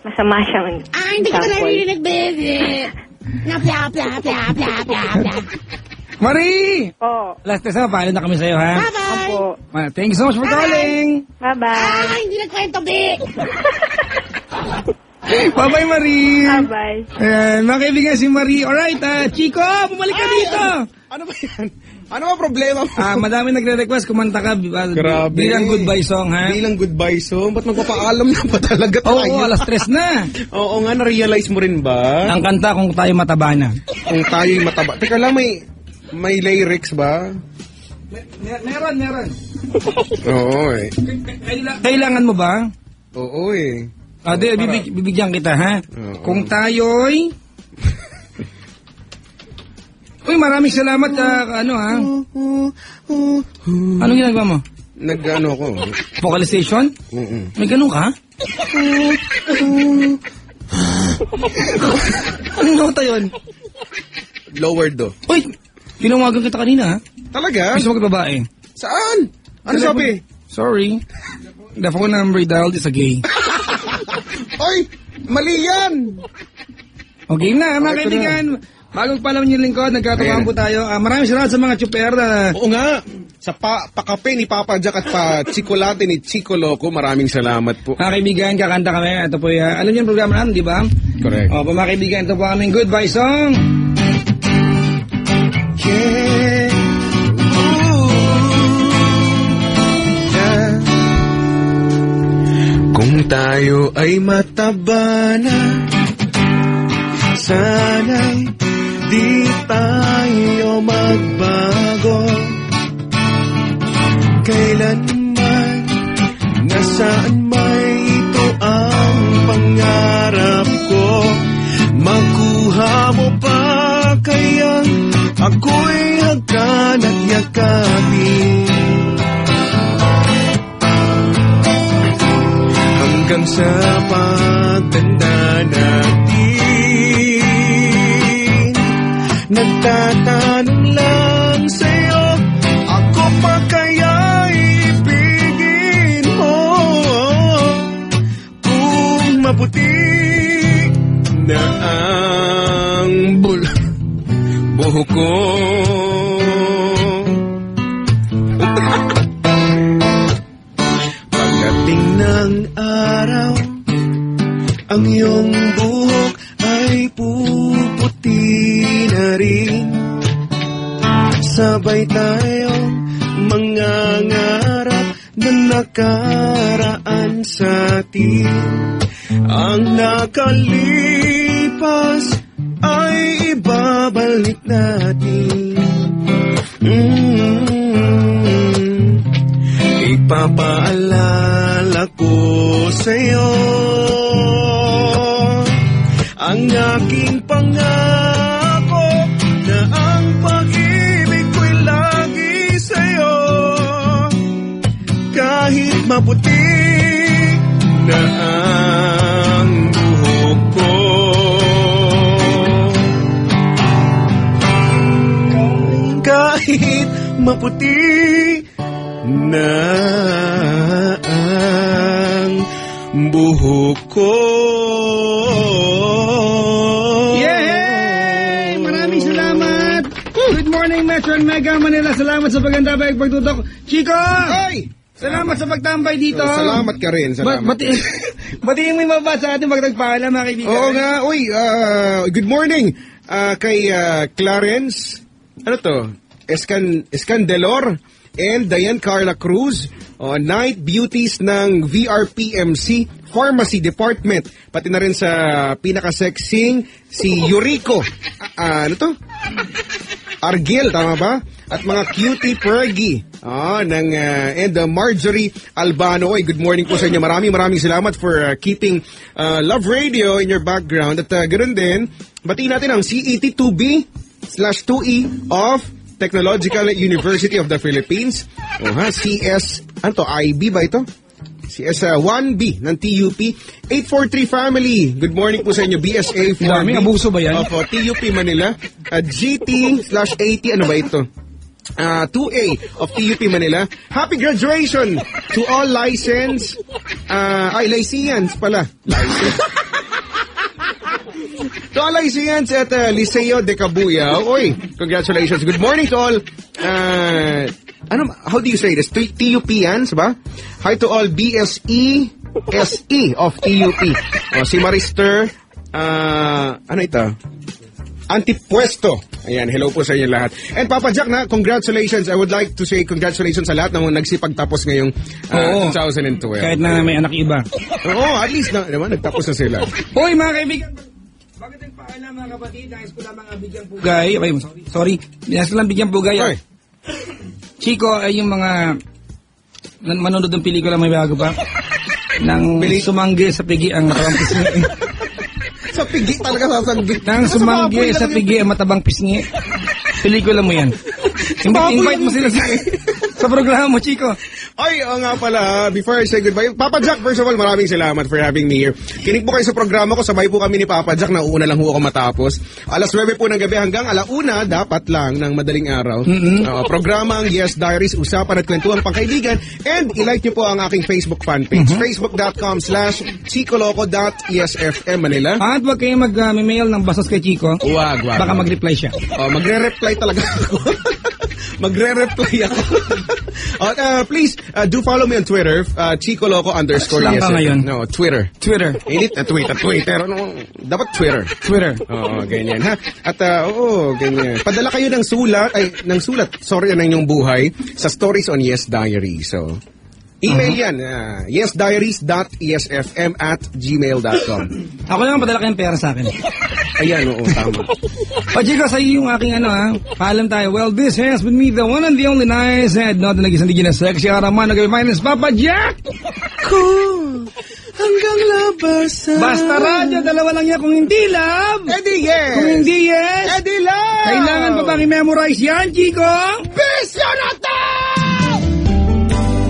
masama siyang Hindi ko na example. narinig, baby. Na bla bla bla bla bla bla. Marie! Po. Last test na, paalam na kami sa'yo, ha? Bye-bye. Opo. Thank you so much for calling! Bye-bye. Hindi nagkwento, Bi. Bye-bye, Marie! Bye-bye. Ayan, mga kaibigan si Marie. Alright, Chico, bumalik ka dito! Ano ba yan? Ano ba problema mo? Madami nagre-request, kumanta ka Grabe. bilang goodbye song, ha? Bilang goodbye song? Ba't magpapaalam na ba talaga tayo? Oo, alas 3 na. Oo nga, na-realize mo rin ba? Ang kanta kung tayo mataba na. Kung tayo'y mataba. Teka lang, may lyrics ba? Meron. Oo eh. Kailangan mo ba? Oo eh. Bibigyan kita, ha? Oo. Kung tayo'y... Uy, maraming salamat, ha? Anong ginagawa mo? Nag-ano ko. Vocalization? May ganun ka? Anong nota yun? Lower do. Uy, tinawagan kita kanina, ha? Talaga? Gusto mo babae? Saan? Ano sabi? Sorry. The phone number dialed is a gay. Oy! Mali yan! Okay na, mga Okay, kaibigan. Bagong palaman yung lingkod, nagkatawahan po tayo. Maraming salamat sa mga tsuper na... Oo nga. Sa pakape ni Papa Jack at pa-chikolate ni Chico Loco, maraming salamat po. Mga kaibigan, kakanta kami. Ito po yung... alam niyo yung programa natin, di ba? Correct. O, mga kaibigan, ito po aming goodbye song. Yeah. Yeah. Kung tayo ay mataba na, sana'y di tayo magbago. Kailanman, nasaan may ito ang pangarap ko. Makuha mo pa kayang ako'y hagkan at yakapin. Hanggang sa pagtanda natin, nagtatanong lang sa'yo, ako pa kaya ibigin mo? Kung maputi na ang buhok ko. Pagdating ng araw, ang iyong buhok ay puputi na rin. Sabay tayong mangangarap na nakaraan sa atin. Ang nakalipas ay ibabalik ibabalik natin. Ipapaalala ko sa'yo ang aking pangako na ang pag-ibig ko'y lagi sa'yo. Kahit maputi na ang buhok ko, kahit maputi na ang buhok ko. Yay! Maraming salamat! Good morning, Metro and Mega Manila. Salamat sa pagandabay at pagtutok. Chico! Ay! Salamat sa pagtambay dito. Salamat ka rin, salamat. Batiin mo yung mababa sa ating pagtagpaalam, mga kaibigan. Oo nga, uy, good morning kay Clarence, ano to, Escandelor and Diane Carla Cruz, Night Beauties ng VRPMC Pharmacy Department, pati na rin sa pinaka-sexing si Yuriko, ano to? Argil, tama ba? At mga cutie Pergy and Marjorie Albano. Oy, good morning po sa inyo. Maraming salamat for keeping Love Radio in your background. At ganoon din, batiin natin ang CET2B/2E of Technological University of the Philippines. CS, ano to, IB ba ito? CS1B ng TUP. 843 family. Good morning po sa inyo. BSA 4B. Daming abuso ba yan? Opo, TUP Manila. GT/80, ano ba ito? 2A of TUP Manila. Happy graduation to all license. Lyceans pala. License. To all Lyceans at Liceo de Cabuyao. Oy, congratulations. Good morning to all. How do you say this? TUPians ba? Hi to all BSE SE of TUP. Si Marister, ano ito? Antipuesto. Ayan, hello po sa inyo lahat. And Papa Jack na, congratulations. I would like to say congratulations sa lahat ng nagsipagtapos ngayong 2012. Kahit na may anak iba. Oo, at least na, naman, nagtapos na sila. Hoy, mga kaibigan. Bakit nagpaalam, mga kapatid? Nais ko lamang bigyang pugay. Okay, sorry. Nais ko lang bigyang pugay. Oy. Chico, ay yung mga manonood ng pelikula may bago pa. Nang sumanggi sa pigi ang matabang pisngi. Sa pigi talaga sasanggit. Nang sumanggi sa pigi ang matabang pisngi. Pelikula mo yan. Invite mo sila sa programa mo, Chico. Ay, nga pala, before I say goodbye, Papa Jack, first of all, maraming salamat for having me here. Kinig po kayo sa programa ko, sabay po kami ni Papa Jack, nauna lang po ako matapos. 9:00 po ng gabi hanggang 1:00, dapat lang ng madaling araw. Programa ang Yes Diaries, usapan at kwentuhan pangkaibigan, and ilike nyo po ang aking Facebook fanpage, facebook.com/chicoloco.esfm Manila. At huwag kayong mag-mail ng bastos kay Chico. Wag. Baka mag-reply siya. Magre-reply talaga ako. Magre-reply ako. Please, do follow me on Twitter, Chicoloco _ Lang ka ngayon. No, Twitter. Init na Twitter. No, dapat Twitter. Oo, ganyan ha. At ganyan. Padala kayo ng sulat, sorry, ng inyong buhay sa Stories on Yes Diary. So, email yan, yesdiaries.esfm@gmail.com. Ako lang padala kayong pera sa akin. Ayan, oo, tama. Chico, sa iyo yung aking paalam tayo. Well, this has been me, the one and the only nice head, not the nag-isang digin na sexy araman, nag-my name is Papa Jack! Cool! Hanggang labasan. Basta radyo, dalawa lang yan. Kung hindi love, Eddie, yes! Kung hindi yes, Eddie, love! Kailangan pa bang i-memorize yan, Chico? Bisyo na